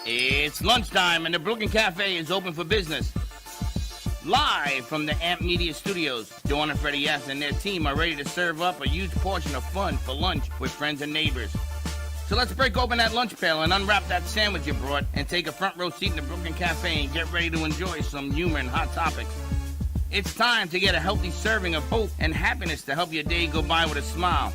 It's lunchtime and the Brooklyn Cafe is open for business. Live from the AMP Media Studios, Dawn and Freddie S. and their team are ready to serve up a huge portion of fun for lunch with friends and neighbors. So let's break open that lunch pail and unwrap that sandwich you brought and take a front row seat in the Brooklyn Cafe and get ready to enjoy some humor and hot topics. It's time to get a healthy serving of hope and happiness to help your day go by with a smile.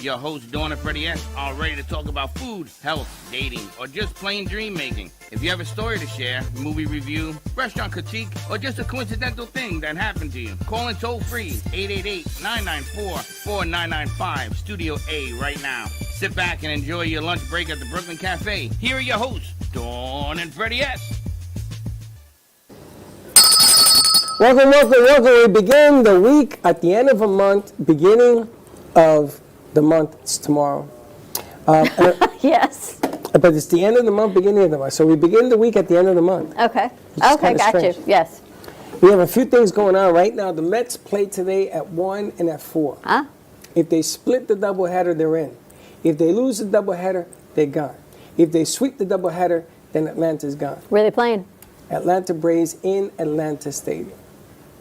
Your hosts, Dawn and Freddie S., are ready to talk about food, health, dating, or just plain dream making. If you have a story to share, movie review, restaurant critique, or just a coincidental thing that happened to you, call in toll free 888-994-4995, Studio A right now. Sit back and enjoy your lunch break at the Brooklyn Cafe. Here are your hosts, Dawn and Freddie S. Welcome. We begin the week at the end of a month, beginning of the month. It's tomorrow. Yes. But it's the end of the month, beginning of the month. So we begin the week at the end of the month. Okay. Okay, got you. Yes. We have a few things going on right now. The Mets play today at 1 and at 4. Huh? If they split the doubleheader, they're in. If they lose the doubleheader, they're gone. If they sweep the doubleheader, then Atlanta's gone. Where are they playing? Atlanta Braves in Atlanta Stadium.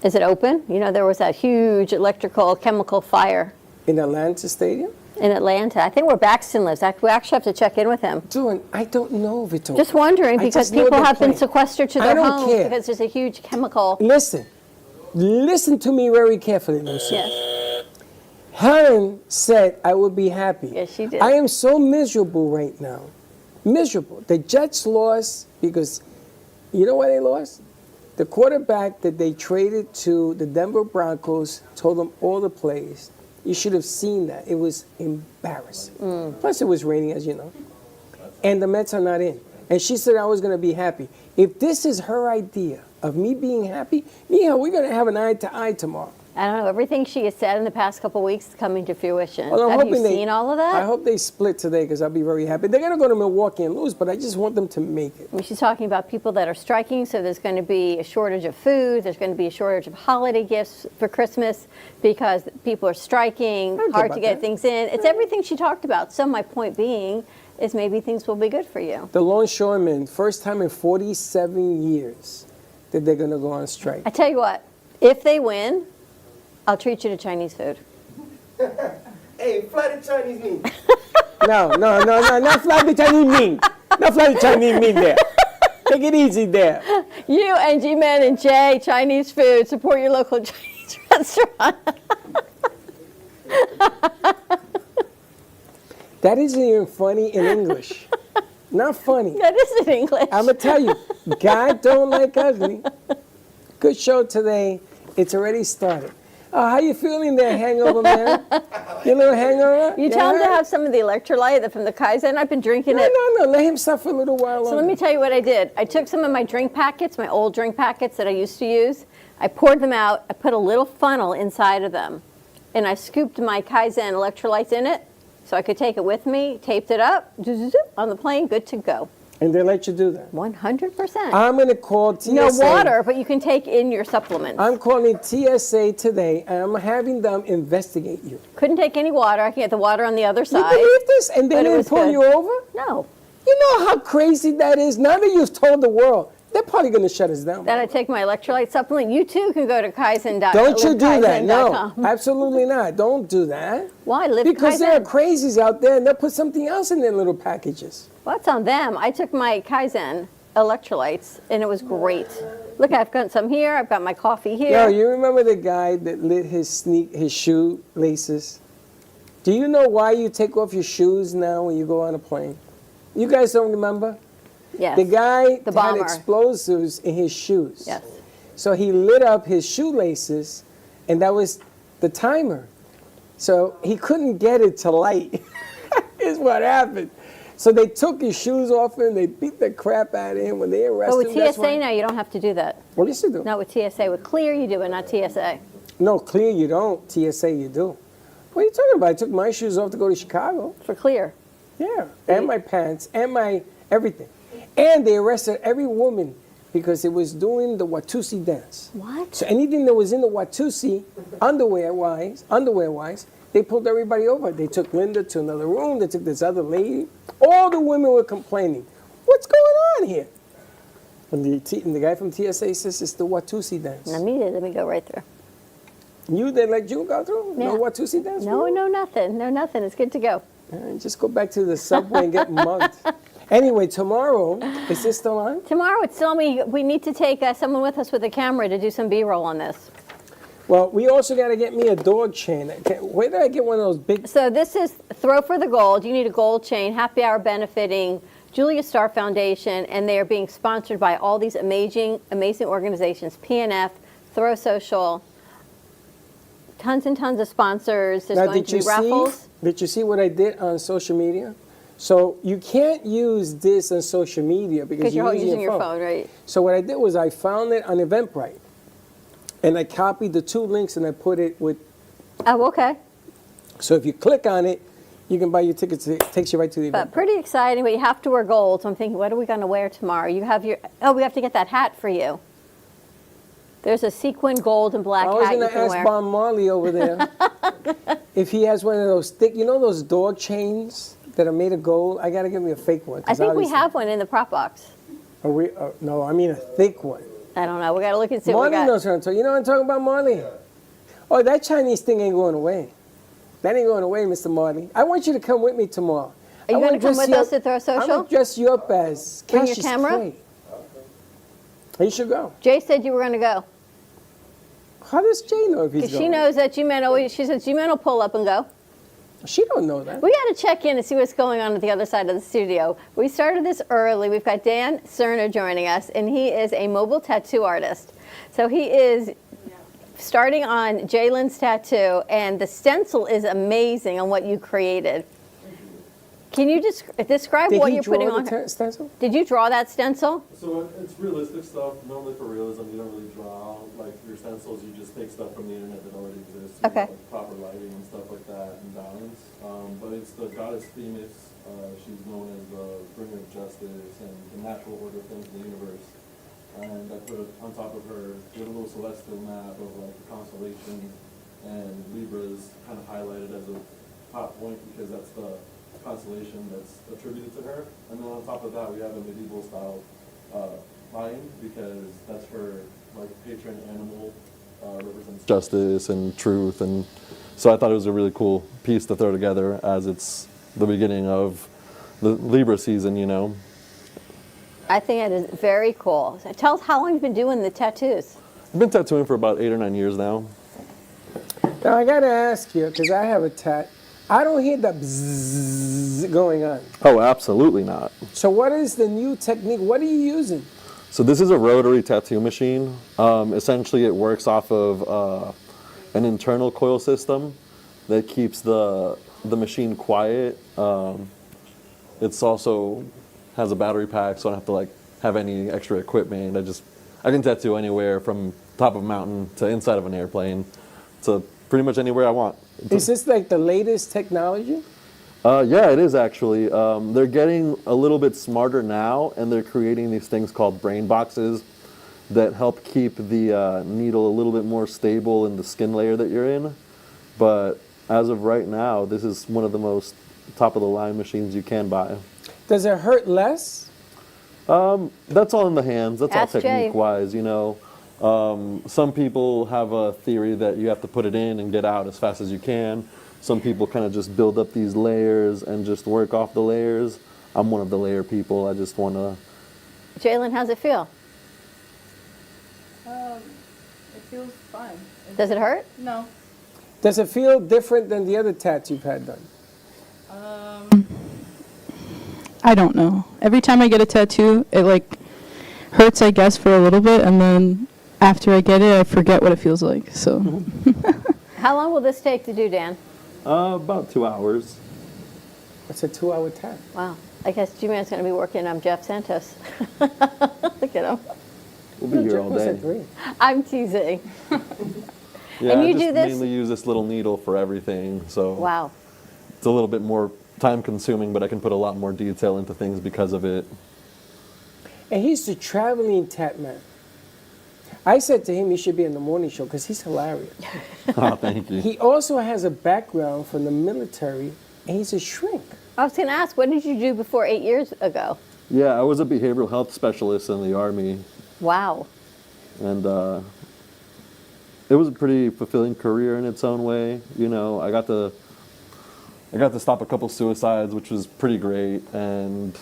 Is it open? You know, there was that huge electrical chemical fire. In Atlanta Stadium? In Atlanta. I think where Baxton lives. We actually have to check in with him. Dawn, I don't know if it's open. Just wondering, because people have been sequestered to their homes care. because there's a huge chemical. Listen to me very carefully, Lucy. Yes. Helen said I would be happy. Yes, she did. I am so miserable right now. Miserable. The Jets lost because, you know why they lost? The quarterback that they traded to the Denver Broncos told them all the plays. You should have seen that. It was embarrassing. Plus, it was raining, as you know. And the Mets are not in. And she said I was going to be happy. If this is her idea of me being happy, we're going to have an eye-to-eye tomorrow. I don't know. Everything she has said in the past couple of weeks is coming to fruition. Well, have you seen all of that? I hope they split today because I'll be very happy. They're going to go to Milwaukee and lose, but I just want them to make it. She's talking about people that are striking, so there's going to be a shortage of food. There's going to be a shortage of holiday gifts for Christmas because people are striking, hard to get things in. It's everything she talked about. So my point being is maybe things will be good for you. The longshoremen, first time in 47 years that they're going to go on strike. I tell you what, if they win, I'll treat you to Chinese food. Hey, fly the Chinese meat. No, not fly the Chinese meat. Not fly the Chinese meat there. Take it easy there. You and G-Man and Jay, Chinese food. Support your local Chinese restaurant. That isn't even funny in English. Not funny. That isn't English. I'm going to tell you, God don't like ugly. Good show today. It's already started. How you feeling there, hangover man? You little hangover? You tell him to have some of the electrolyte from the Kaizen. I've been drinking it. No. Let him suffer a little while longer. So let me tell you what I did. I took some of my drink packets, my old drink packets that I used to use. I poured them out. I put a little funnel inside of them. And I scooped my Kaizen electrolytes in it so I could take it with me, taped it up, on the plane, good to go. And they let you do that? 100%. I'm going to call TSA. No water, but you can take in your supplements. I'm calling TSA today, and I'm having them investigate you. Couldn't take any water. I can get the water on the other side. You believe this? And they didn't pull you over? No. You know how crazy that is? Now that you've told the world, they're probably going to shut us down. Then I take my electrolyte supplement. You too can go to Kaizen.com. Don't you do that. No, absolutely not. Don't do that. Why? Live because Kaizen. there are crazies out there, and they'll put something else in their little packages. Well, that's on them. I took my Kaizen electrolytes, and it was great. Look, I've got some here. I've got my coffee here. Yo, you remember the guy that lit his shoe laces? Do you know why you take off your shoes now when you go on a plane? You guys don't remember? Yes. The guy the had bomber. explosives in his shoes. Yes. So he lit up his shoelaces, and that was the timer. So he couldn't get it to light, is what happened. So they took his shoes off him, they beat the crap out of him when they arrested him. But with TSA now, you don't have to do that. Well, yes, you do. Not with TSA. With Clear, you do, but not TSA. No, Clear you don't. TSA you do. What are you talking about? I took my shoes off to go to Chicago. For Clear. Yeah, and my pants, and my everything. And they arrested every woman because it was doing the Watusi dance. What? So anything that was in the Watusi, underwear-wise, they pulled everybody over. They took Linda to another room. They took this other lady. All the women were complaining. What's going on here. And the guy from TSA says it's the Watusi dance. Let me go right through. They let you go through? Yeah. No Watusi dance? No, nothing. No, nothing. It's good to go. Just go back to the subway and get mugged. Anyway, tomorrow, is this still on? Tomorrow, it's still we need to take someone with us with a camera to do some B-roll on this. Well, we also got to get me a dog chain. Where did I get one of those big... So this is Throw for the Gold. You need a gold chain. Happy hour benefiting Julia Starr Foundation, and they are being sponsored by all these amazing organizations, PNF, Throw Social, tons and tons of sponsors. There's going to be raffles. Did you see what I did on social media? So you can't use this on social media because you're using your phone, right? So what I did was I found it on Eventbrite, and I copied the 2 links and I put it with... Oh, okay. So if you click on it, you can buy your tickets. It takes you right to the event. But pretty exciting, but you have to wear gold. So I'm thinking, what are we going to wear tomorrow? You have your... Oh, we have to get that hat for you. There's a sequin gold and black hat you can wear. I was going to ask Bob Marley over there if he has one of those thick... You know those dog chains that are made of gold? I got to get me a fake one. I think we have one in the prop box. Are we? No, I mean a thick one. I don't know. We got to look and see what we got. Marley knows what I'm talking. You know what I'm talking about, Marley? Oh, that Chinese thing ain't going away. That ain't going away, Mr. Marley. I want you to come with me tomorrow. Are you going to come with us to Throw Social? I'm going to dress you up as Bring your Cassius camera? Clay. You should go. Jay said you were going to go. How does Jay know if he's Because going? she knows that G-Man always... She says G-Man will pull up and go. She don't know that. We got to check in and see what's going on at the other side of the studio. We started this early. We've got Dan Cerner joining us, and he is a mobile tattoo artist. So he is starting on Jalen's tattoo, and the stencil is amazing on what you created. Can you just describe what you're putting on? Stencil? Did you draw that stencil? So it's realistic stuff. Normally for realism, you don't really draw like your stencils. You just take stuff from the internet that already exists. Okay. Like proper lighting and stuff like that and balance. But it's the goddess Phoenix. She's known as the bringer of justice and the natural order of things in the universe. And I put on top of her a little celestial map of like the constellations, and Libra's kind of highlighted as a top point because that's the constellation that's attributed to her. And then on top of that, we have a medieval style lion because that's her like patron animal, represents justice and truth. And so I thought it was a really cool piece to throw together as it's the beginning of the Libra season, you know. I think it is very cool. So tell us how long you've been doing the tattoos. I've been tattooing for about 8 or 9 years now. Now I gotta ask you because I have a tat. I don't hear the bzzz going on. Oh, absolutely not. So what is the new technique? What are you using? So this is a rotary tattoo machine. Essentially, it works off of an internal coil system that keeps the machine quiet. It's also has a battery pack, so I don't have to like have any extra equipment. I can tattoo anywhere from top of a mountain to inside of an airplane to pretty much anywhere I want. Is this like the latest technology? Yeah, it is actually. They're getting a little bit smarter now, and they're creating these things called brain boxes that help keep the needle a little bit more stable in the skin layer that you're in. But as of right now, this is one of the most top-of-the-line machines you can buy. Does it hurt less? That's all in the hands. That's Ask all Jay. technique-wise, you know. Some people have a theory that you have to put it in and get out as fast as you can. Some people kind of just build up these layers and just work off the layers. I'm one of the layer people. I just want to... Jalen, how's it feel? It feels fine. Does it hurt? No. Does it feel different than the other tats you've had done? I don't know. Every time I get a tattoo, it like hurts, I guess, for a little bit, and then after I get it, I forget what it feels like. So. How long will this take to do, Dan? About 2 hours. It's a 2-hour tat. Wow. I guess G-Man's going to be working on Jeff Santos. Look at him. We'll be here all Jeff was at day. 3. I'm teasing. Yeah, And you I just do this- mainly use this little needle for everything. So Wow. it's a little bit more time-consuming, but I can put a lot more detail into things because of it. And he's the traveling tat man. I said to him he should be in the morning show because he's hilarious. Oh, thank you. He also has a background from the military, and he's a shrink. I was going to ask, what did you do before 8 years ago? Yeah, I was a behavioral health specialist in the Army, Wow. and it was a pretty fulfilling career in its own way. You know, I got to stop a couple suicides, which was pretty great, and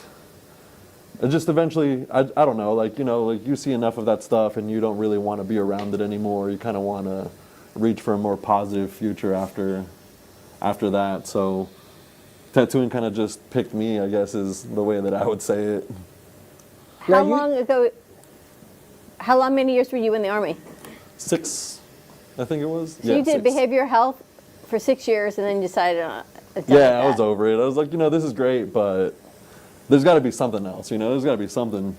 it just eventually, I don't know, like, you know, like you see enough of that stuff and you don't really want to be around it anymore. You kind of want to reach for a more positive future after that. So tattooing kind of just picked me, I guess, is the way that I would say it. How long ago, many years were you in the Army? 6, I think it was. So you did 6. behavioral health for 6 years and then you decided on Yeah, I was over it. I was like, you know, this is great, but there's got to be something else, you know? There's got to be something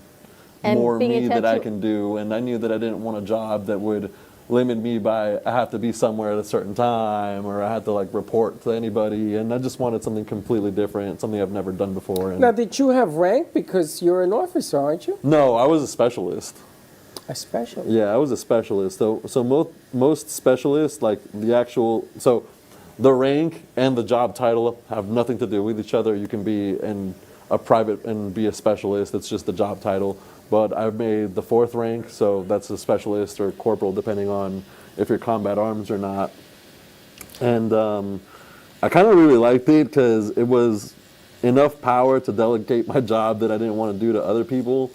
And more being a me that I tattoo- can do. And I knew that I didn't want a job that would limit me by I have to be somewhere at a certain time or I had to, like, report to anybody. And I just wanted something completely different, something I've never done before. And Now, did you have rank? Because you're an officer, aren't you? no, I was a specialist. A specialist. Yeah, I was a specialist. So most specialists, like so the rank and the job title have nothing to do with each other. You can be in a private and be a specialist. It's just the job title. But I've made the 4th rank, so that's a specialist or corporal, depending on if you're combat arms or not. And I kind of really liked it because it was enough power to delegate my job that I didn't want to do to other people.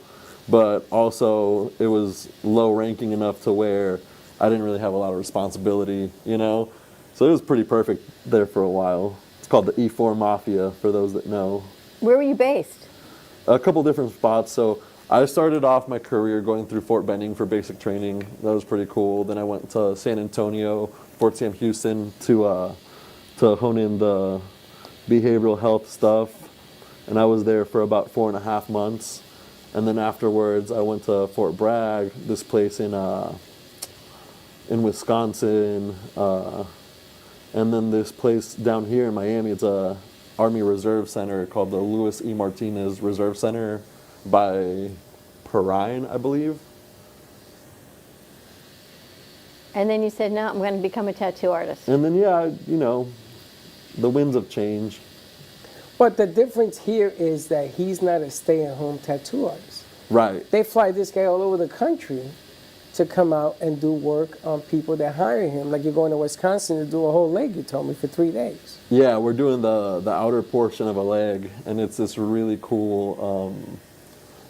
But also it was low ranking enough to where I didn't really have a lot of responsibility, you know? So it was pretty perfect there for a while. It's called the E4 Mafia, for those that know. Where were you based? A couple different spots. So I started off my career going through Fort Benning for basic training. That was pretty cool. Then I went to San Antonio, Fort Sam Houston to hone in the behavioral health stuff. And I was there for about 4.5 months. And then afterwards, I went to Fort Bragg, this place in Wisconsin, and then this place down here in Miami. It's a Army Reserve Center called the Louis E. Martinez Reserve Center by Perrine, I believe. And then you said, no, I'm going to become a tattoo artist. And then, yeah, you know, the winds of change. But the difference here is that he's not a stay-at-home tattoo artist. Right. They fly this guy all over the country to come out and do work on people that hire him. Like you're going to Wisconsin to do a whole leg, you told me, for 3 days. Yeah, we're doing the outer portion of a leg, and it's this really cool,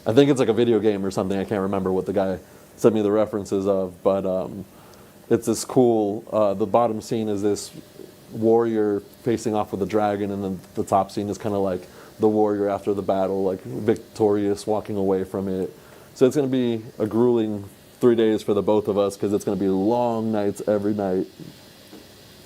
I think it's like a video game or something. I can't remember what the guy sent me the references of, but it's this cool, the bottom scene is this warrior facing off with a dragon, and then the top scene is kind of like the warrior after the battle, like victorious, walking away from it. So it's going to be a grueling 3 days for the both of us because it's going to be long nights every night.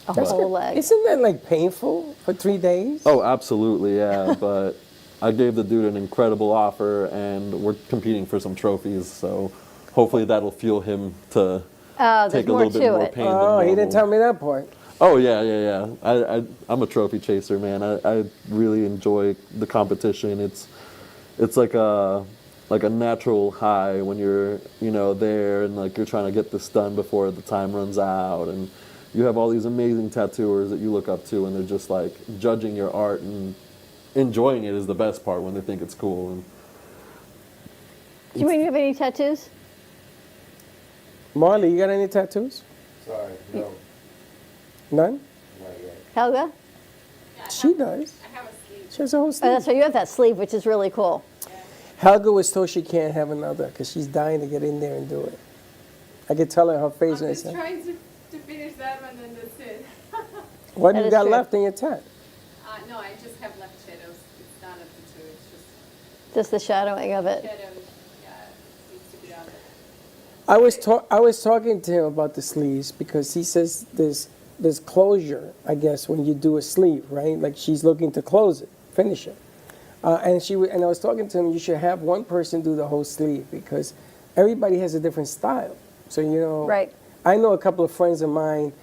A whole leg. Isn't that like painful for 3 days? Oh, absolutely, yeah. But I gave the dude an incredible offer, and we're competing for some trophies. So hopefully that'll fuel him to take a more little bit to more it. pain than Oh, normal. he didn't tell me that part. Oh yeah. I'm a trophy chaser, man. I really enjoy the competition. It's like a natural high when you're there and like you're trying to get this done before the time runs out, and you have all these amazing tattooers that you look up to, and they're just like judging your art and enjoying it is the best part when they think it's cool. And Do you mean you have any tattoos? Marley, you got any tattoos? Sorry, no, None? not yet. Helga? She does. I have a sleeve. She has a whole Oh, sleeve. that's right. You have that sleeve, which is really cool. Helga was told she can't have another because she's dying to get in there and do it. I could tell her her face I'm when I just said, trying to finish them and then that's it. what do That you is got true. left in your tat? No, I just have left shadows. It's not a tattoo, it's just Just the shadowing of it. shadows. Yeah, needs to be done. I was talking to him about the sleeves because he says there's closure, I guess, when you do a sleeve, right? Like she's looking to close it, finish it. And I was talking to him, you should have one person do the whole sleeve because everybody has a different style. So, Right. I know a couple of friends of mine,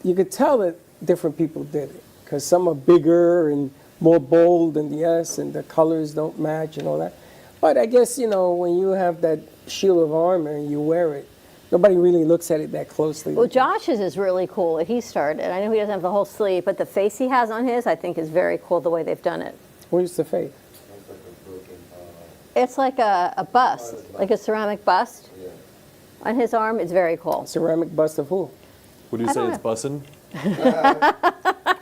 you could tell that different people did it because some are bigger and more bold than the S and the colors don't match and all that. But I guess, when you have that shield of armor and you wear it, nobody really looks at it that closely. Well, Josh's is really cool that he started. I know he doesn't have the whole sleeve, but the face he has on his, I think, is very cool the way they've done it. Where's the face? Sounds like a broken It's like a bust, like a ceramic bust on his arm. It's very cool. Ceramic bust of who? Would you I say don't it's know. bussin'?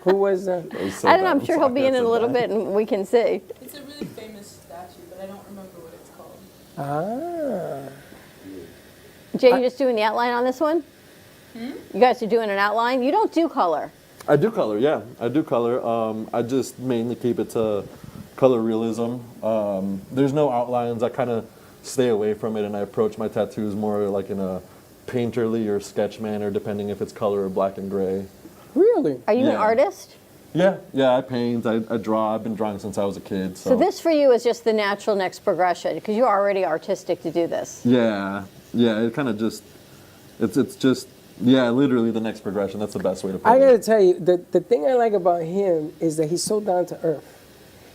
Who was that? I don't know. I'm sure he'll be in it a little bit, and we can see. It's a really famous statue, but I don't remember what it's called. Ah. Jay, you just doing the outline on this one? You guys are doing an outline? You don't do color. I do color, yeah. I do color. I just mainly keep it to color realism. There's no outlines. I kind of stay away from it, and I approach my tattoos more like in a painterly or sketch manner, depending if it's color or black and gray. Really? Are you an Yeah. artist? Yeah, I paint, I draw. I've been drawing since I was a kid. So this for you is just the natural next progression because you're already artistic to do this. Yeah, it kind of just, it's just, yeah, literally the next progression. That's the best way to put I it. gotta tell you, the thing I like about him is that he's so down to earth.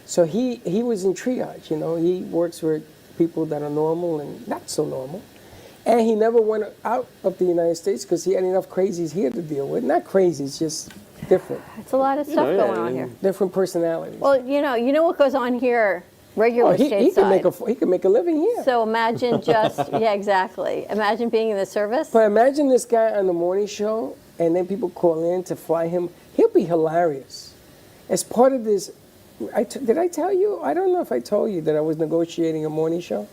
So he was in triage, you know. He works with people that are normal and not so normal. And he never went out of the United States because he had enough crazies here to deal with. Not crazies, just different. It's a lot of stuff going on here. Different personalities. Well, you know what goes on here regularly he stateside. he can make a living here. So imagine just, yeah, exactly. Imagine being in the service. But imagine this guy on the morning show, and then people call in to fly him. He'll be hilarious. As part of this, did I tell you? I don't know if I told you that I was negotiating a morning show.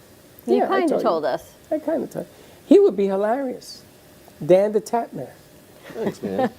You Yeah, I kind of told you. us. I kind of told you. He would be hilarious. Dan the Tap Man. Thanks, man.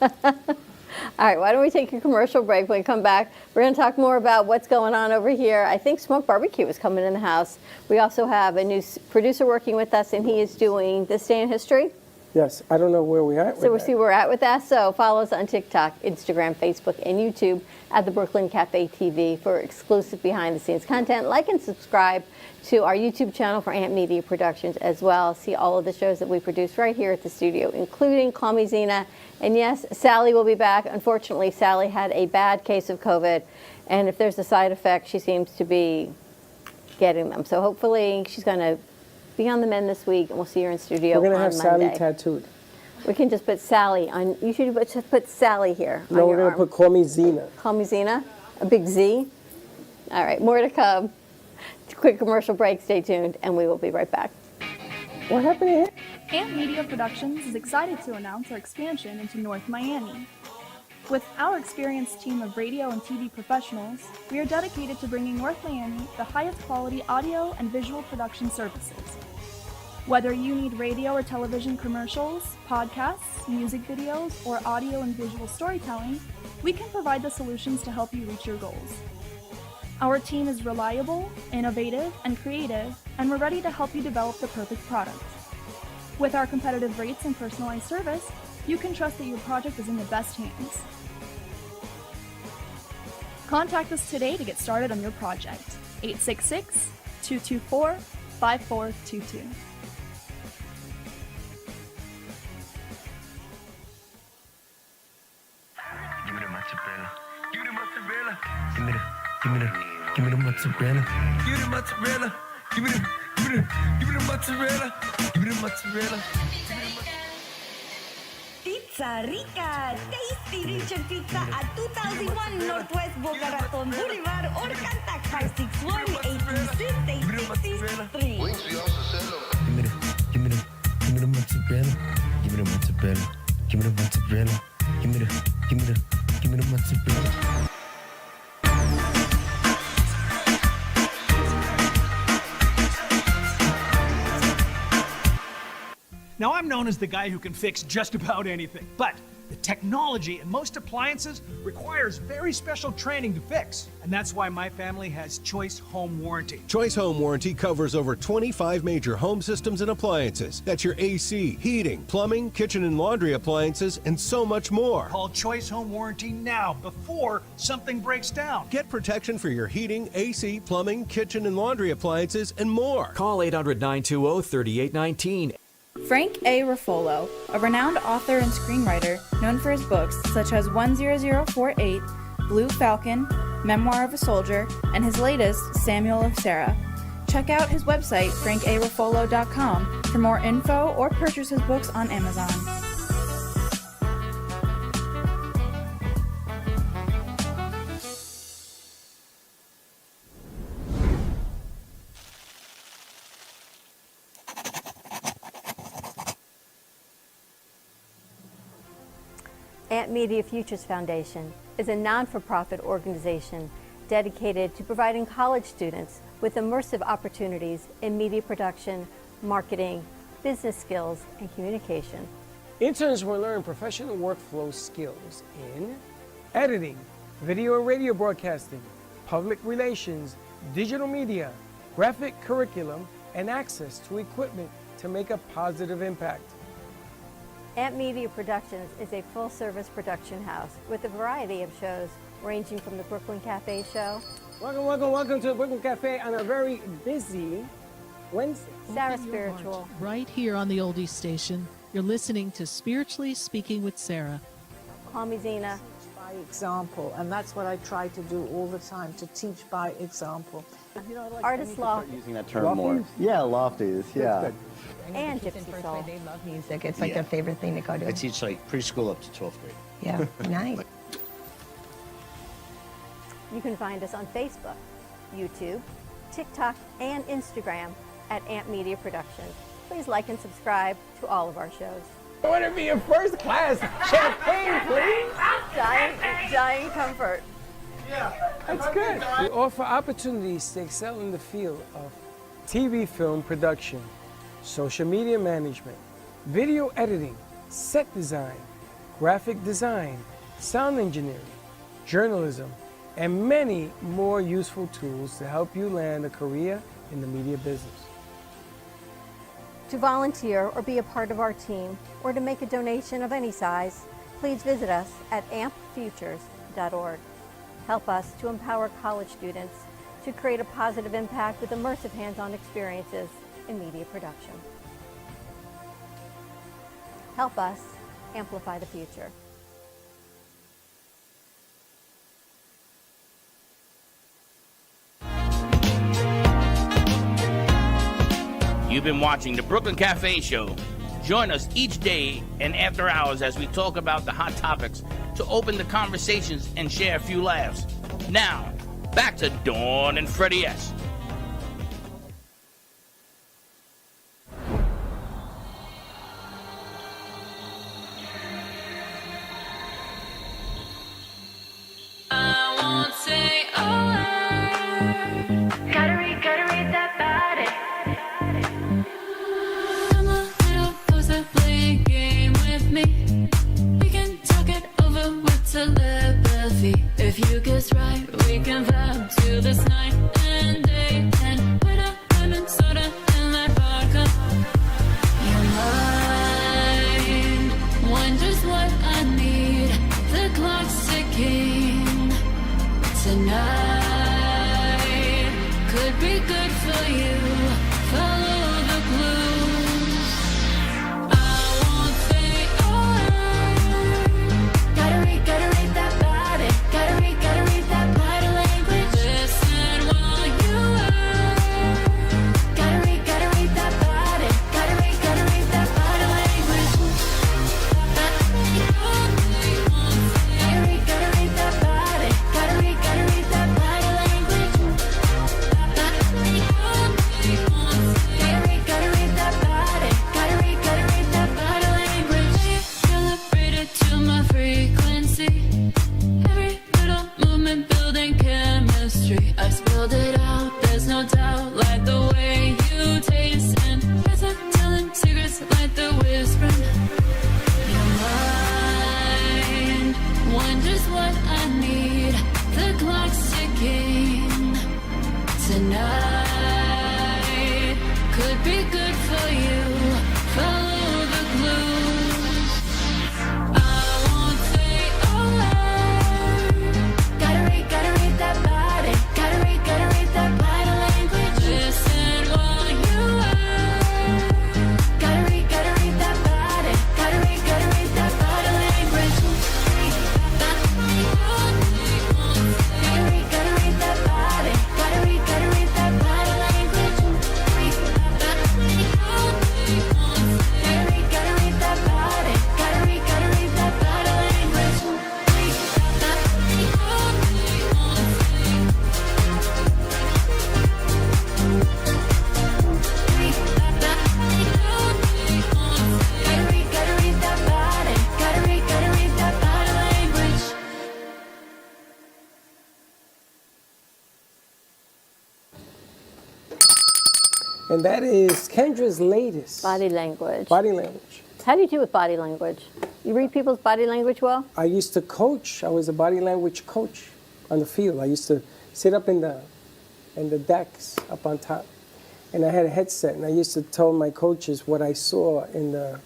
All right, why don't we take a commercial break? When we come back, we're going to talk more about what's going on over here. I think Smoke Barbecue is coming in the house. We also have a new producer working with us, and he is doing This Day in History. Yes, I don't know where we are. So we'll see where we're at with that. So follow us on TikTok, Instagram, Facebook, and YouTube at the Brooklyn Cafe TV for exclusive behind-the-scenes content. Like and subscribe to our YouTube channel for Amp Media Productions as well. See all of the shows that we produce right here at the studio, including Call Me Zena. And yes, Sally will be back. Unfortunately, Sally had a bad case of COVID, and if there's a side effect, she seems to be getting them. So hopefully she's going to be on the mend this week, and we'll see her in studio We're going to on have Monday. Sally tattooed. We can just put Sally on. You should just put Sally here. No, on we're your going arm. to put Call Me Zena. Call Me Zena, a big Z. All right, more to come. Quick commercial break. Stay tuned, and we will be right back. What happened here? Amp Media Productions is excited to announce our expansion into North Miami. With our experienced team of radio and TV professionals, we are dedicated to bringing North Miami the highest quality audio and visual production services. Whether you need radio or television commercials, podcasts, music videos, or audio and visual storytelling, we can provide the solutions to help you reach your goals. Our team is reliable, innovative, and creative, and we're ready to help you develop the perfect product. With our competitive rates and personalized service, you can trust that your project is in the best hands. Contact us today to get started on your project. 866-224-5422. Give me the mozzarella. Give me the mozzarella. Give me the mozzarella. Give me the mozzarella. Give me the mozzarella. Give me the mozzarella. Pizza Rica, tasty Richard Pizza at 2001 Northwest Boca Raton Boulevard or contact 561-826-8663. Give me the mozzarella. Give me the mozzarella. Give me the mozzarella. Give me the mozzarella. Now, I'm known as the guy who can fix just about anything, but the technology in most appliances requires very special training to fix. And that's why my family has Choice Home Warranty. Choice Home Warranty covers over 25 major home systems and appliances. That's your AC, heating, plumbing, kitchen and laundry appliances, and so much more. Call Choice Home Warranty now before something breaks down. Get protection for your heating, AC, plumbing, kitchen and laundry appliances, and more. Call 800-920-3819. Frank A. Ruffolo, a renowned author and screenwriter known for his books such as 10048, Blue Falcon, Memoir of a Soldier, and his latest, Samuel of Sarah. Check out his website, frankaruffolo.com, for more info or purchase his books on Amazon. Amp Media Futures Foundation is a non-for-profit organization dedicated to providing college students with immersive opportunities in media production, marketing, business skills, and communication. Interns will learn professional workflow skills in editing, video and radio broadcasting, public relations, digital media, graphic curriculum, and access to equipment to make a positive impact. Amp Media Productions is a full-service production house with a variety of shows ranging from the Brooklyn Cafe show. Welcome to the Brooklyn Cafe on a very busy Wednesday. Sarah Spiritual. Right here on the Oldies station, you're listening to Spiritually Speaking with Sarah. Call me Zena. By example, and that's what I try to do all the time, to teach by example. Artist Law. Using that term more. Yeah, lofties, yeah. And Gypsy Soul. They love music. It's like their favorite thing to go to. I teach like preschool up to 12th grade. Yeah, nice. You can find us on Facebook, YouTube, TikTok, and Instagram at Amp Media Productions. Please like and subscribe to all of our shows. I want to be in first class. Champagne, please. Dying comfort. That's good. We offer opportunities to excel in the field of TV film production, social media management, video editing, set design, graphic design, sound engineering, journalism, and many more useful tools to help you land a career in the media business. To volunteer or be a part of our team, or to make a donation of any size, please visit us at ampfutures.org. Help us to empower college students to create a positive impact with immersive hands-on experiences in media production. Help us amplify the future. You've been watching the Brooklyn Cafe Show. Join us each day and after hours as we talk about the hot topics to open the conversations and share a few laughs. Now, back to Dawn and Freddie S. I won't say a word. Gotta read that body. Come a little closer, play a game with me. We can talk it over with telepathy. If you guess right, we can vibe to this night and day. And with a lemon soda and that vodka, your mind wonders what I need. The clock's ticking. Tonight could be good for you. Follow the clues. I won't say a word. Gotta read that body. Gotta read that body language. Listen while you work. Gotta read that body. Gotta read that body language. Gotta read that body. Gotta read that body language. Gotta read that body. Gotta read that body language. Calibrated to my frequency. Every little movement building chemistry. I spilled it out, there's no doubt. Like the way you taste and as I'm telling secrets, like the whispering. Your mind wonders what I need. The clock's ticking. Tonight could be good for you. Follow the clues. I won't say a word. Gotta read that body. Gotta read that body language. Listen while you work. Gotta read that body. Gotta read that body language. Gotta read that body. Gotta read that body language. And that is Kendra's latest. Body language. Body language. How do you do with body language? You read people's body language well? I used to coach. I was a body language coach on the field. I used to sit up in the decks up on top. And I had a headset, and I used to tell my coaches what I saw in the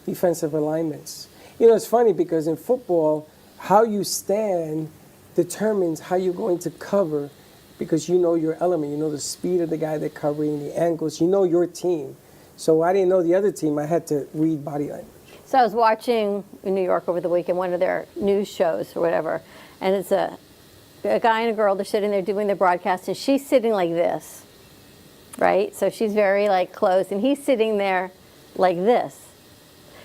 defensive alignments. You know, it's funny because in football, how you stand determines how you're going to cover, because you know your element. You know the speed of the guy they're covering, the angles. You know your team. So I didn't know the other team. I had to read body language. So I was watching in New York over the weekend one of their news shows or whatever, and it's a guy and a girl. They're sitting there doing their broadcast, and she's sitting like this, right? So she's very like close, and he's sitting there like this.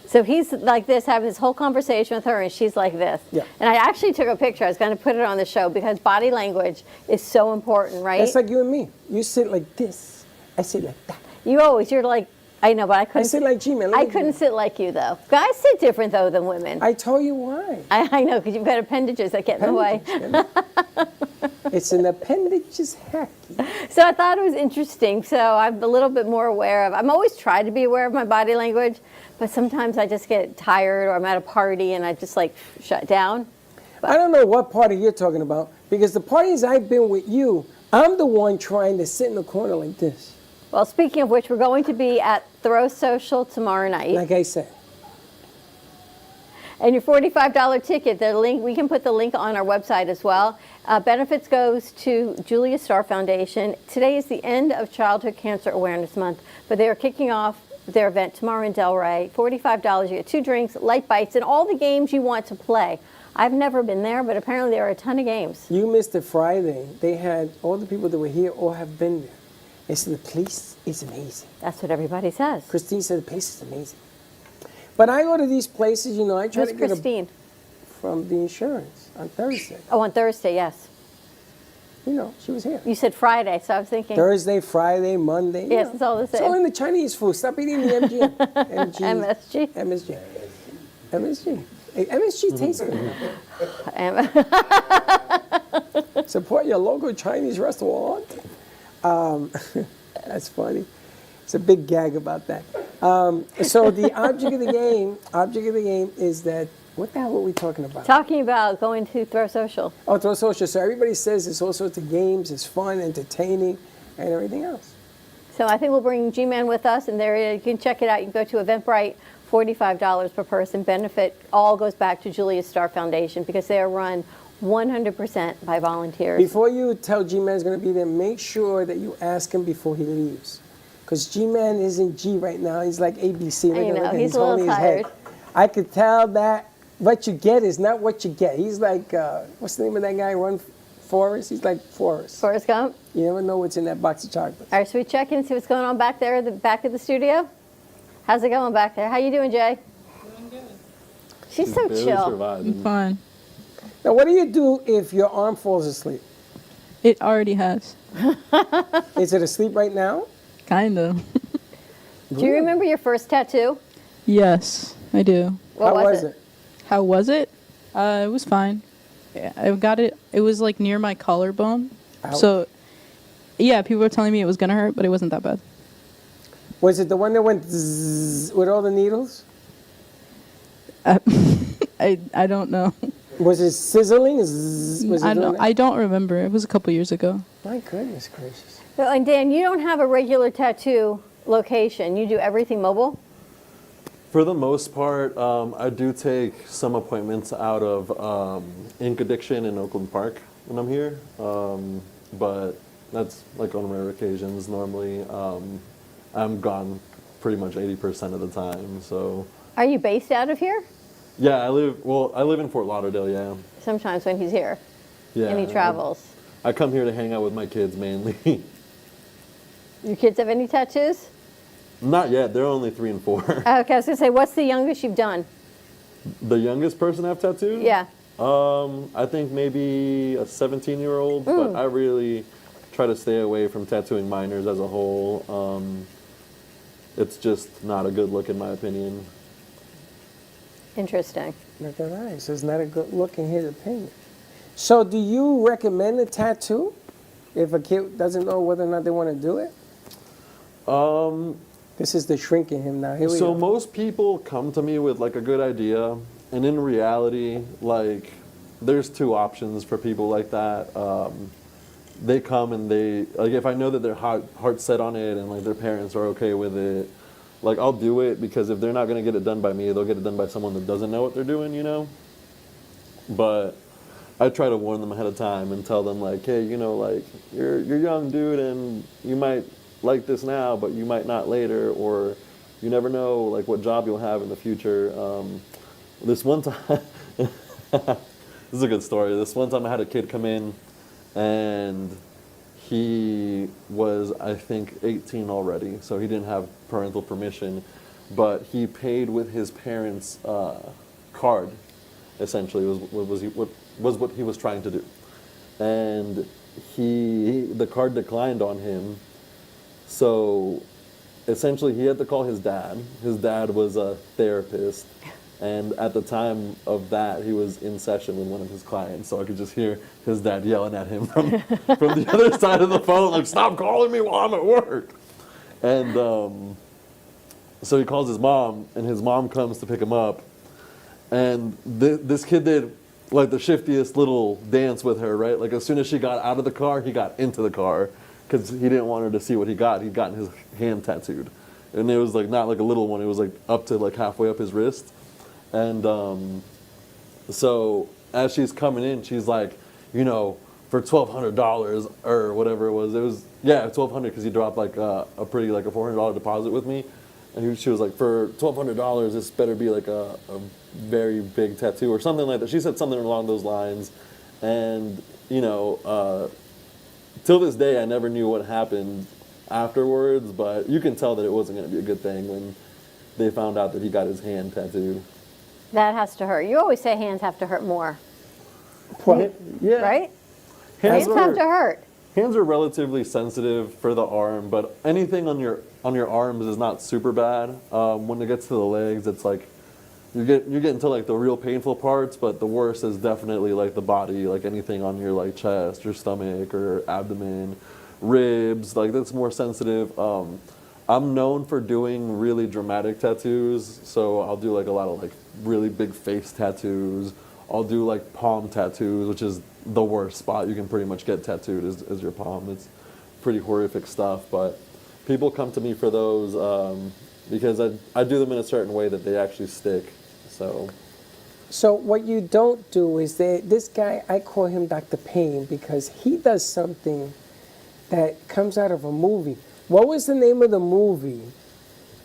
So he's like this, having this whole conversation with her, and she's like this. Yeah. And I actually took a picture. I was going to put it on the show because body language is so important, right? That's like you and me. You sit like this. I sit like that. You're like, I know, but I couldn't. I sit like G-Man. I couldn't sit like you, though. Guys sit different, though, than women. I told you why. I know, because you've got appendages that get in the way. It's an appendages hack. So I thought it was interesting. So I'm a little bit more aware of, I'm always trying to be aware of my body language, but sometimes I just get tired or I'm at a party and I just like shut down. I don't know what party you're talking about, because the parties I've been with you, I'm the one trying to sit in the corner like this. Well, speaking of which, we're going to be at Throw Social tomorrow night. Like I said. And your $45 ticket, the link, we can put the link on our website as well. Benefits goes to Julia Starr Foundation. Today is the end of Childhood Cancer Awareness Month, but they are kicking off their event tomorrow in Delray. $45, you get 2 drinks, light bites, and all the games you want to play. I've never been there, but apparently there are a ton of games. You missed it Friday. They had, all the people that were here all have been there. They said the place is amazing. That's what everybody says. Christine said the place is amazing. But I go to these places, you know, I try Who's to get Christine? From the insurance on Thursday. Oh, on Thursday, yes. You know, she was here. You said Friday, so I was thinking. Thursday, Friday, Monday. Yes, know. it's all the same. It's all in the Chinese food. Stop eating the MGM. MSG. MSG. MSG. Hey, MSG tastes good. Support your local Chinese restaurant. That's funny. It's a big gag about that. So the object of the game is that, what the hell were we talking about? Talking about going to Throw Social. Oh, Throw Social. So everybody says it's all sorts of games, it's fun, entertaining, and everything else. So I think we'll bring G-Man with us, and there you can check it out. You can go to Eventbrite, $45 per person. Benefit all goes back to Julia Starr Foundation because they are run 100% by volunteers. Before you tell G-Man's going to be there, make sure that you ask him before he leaves. Because G-Man isn't G right now. He's like ABC. I know, he's a little tired. I could tell that what you get is not what you get. He's like, what's the name of that guy? Run Forrest? He's like Forrest. Forrest Gump? You never know what's in that box of chocolates. All right, so we check in and see what's going on back there at the back of the studio? How's it going back there? How you doing, Jay? Doing good. She's so chill. I'm fine. Now, what do you do if your arm falls asleep? It already has. Is it asleep right now? Kind of. Do you remember your first tattoo? Yes, I do. What was it? How was it? It was fine. Yeah, I got it. It was like near my collarbone. Ouch. So, yeah, people were telling me it was going to hurt, but it wasn't that bad. Was it the one that went zzz with all the needles? I don't know. Was it sizzling? Zzz, was it I don't remember. It was a couple years ago. My goodness gracious. So, and Dan, you don't have a regular tattoo location. You do everything mobile? For the most part, I do take some appointments out of ink addiction in Oakland Park when I'm here, but that's like on rare occasions. Normally, I'm gone pretty much 80% of the time. So. Are you based out of here? Yeah, I live in Fort Lauderdale. Yeah. Sometimes when he's here. Yeah. And he travels. I come here to hang out with my kids mainly. Your kids have any tattoos? Not yet. They're only 3 and 4. Okay, I was going to say, what's the youngest you've done? The youngest person I've tattooed? Yeah. I think maybe a 17-year-old, but I really try to stay away from tattooing minors as a whole. It's just not a good look in my opinion. Interesting. Look at that. So it's not a good look in his opinion. So do you recommend a tattoo if a kid doesn't know whether or not they want to do it? This is the shrink in him now. Here we So go. most people come to me with like a good idea, and in reality, like there's two options for people like that. They come and they like if I know that their heart set on it and like their parents are okay with it, like I'll do it because if they're not gonna get it done by me, they'll get it done by someone that doesn't know what they're doing, you know. But I try to warn them ahead of time and tell them like, hey, you know, like you're young, dude, and you might like this now, but you might not later, or you never know like what job you'll have in the future. This one time, this is a good story. This one time I had a kid come in, and he was, I think, 18 already, so he didn't have parental permission, but he paid with his parents' card. Essentially, was what he was trying to do, and the card declined on him. So essentially he had to call his dad. His dad was a therapist, and at the time of that he was in session with one of his clients, so I could just hear his dad yelling at him from the other side of the phone, like, stop calling me while I'm at work. And so he calls his mom, and his mom comes to pick him up, and this kid did like the shiftiest little dance with her, right? Like as soon as she got out of the car, he got into the car, because he didn't want her to see what he got. He'd gotten his hand tattooed. And it was like not like a little one. It was like up to like halfway up his wrist. And so as she's coming in, she's like, you know, for $1,200 or whatever it was, $1,200 because he dropped like a $400 deposit with me. And she was like, for $1,200, this better be like a very big tattoo or something like that. She said something along those lines. And, you know, till this day, I never knew what happened afterwards, but you can tell that it wasn't going to be a good thing when they found out that he got his hand tattooed. That has to hurt. You always say hands have to hurt more. Yeah. Right? Hands have to hurt. Hands are relatively sensitive for the arm, but anything on your arms is not super bad. When it gets to the legs, it's like you're getting to like the real painful parts, but the worst is definitely like the body, like anything on your like chest, your stomach, or abdomen, ribs. Like that's more sensitive. I'm known for doing really dramatic tattoos, so I'll do like a lot of like really big face tattoos. I'll do like palm tattoos, which is the worst spot you can pretty much get tattooed is your palm. It's pretty horrific stuff, but people come to me for those because I do them in a certain way that they actually stick. So what you don't do is this guy, I call him Dr. Payne because he does something that comes out of a movie. What was the name of the movie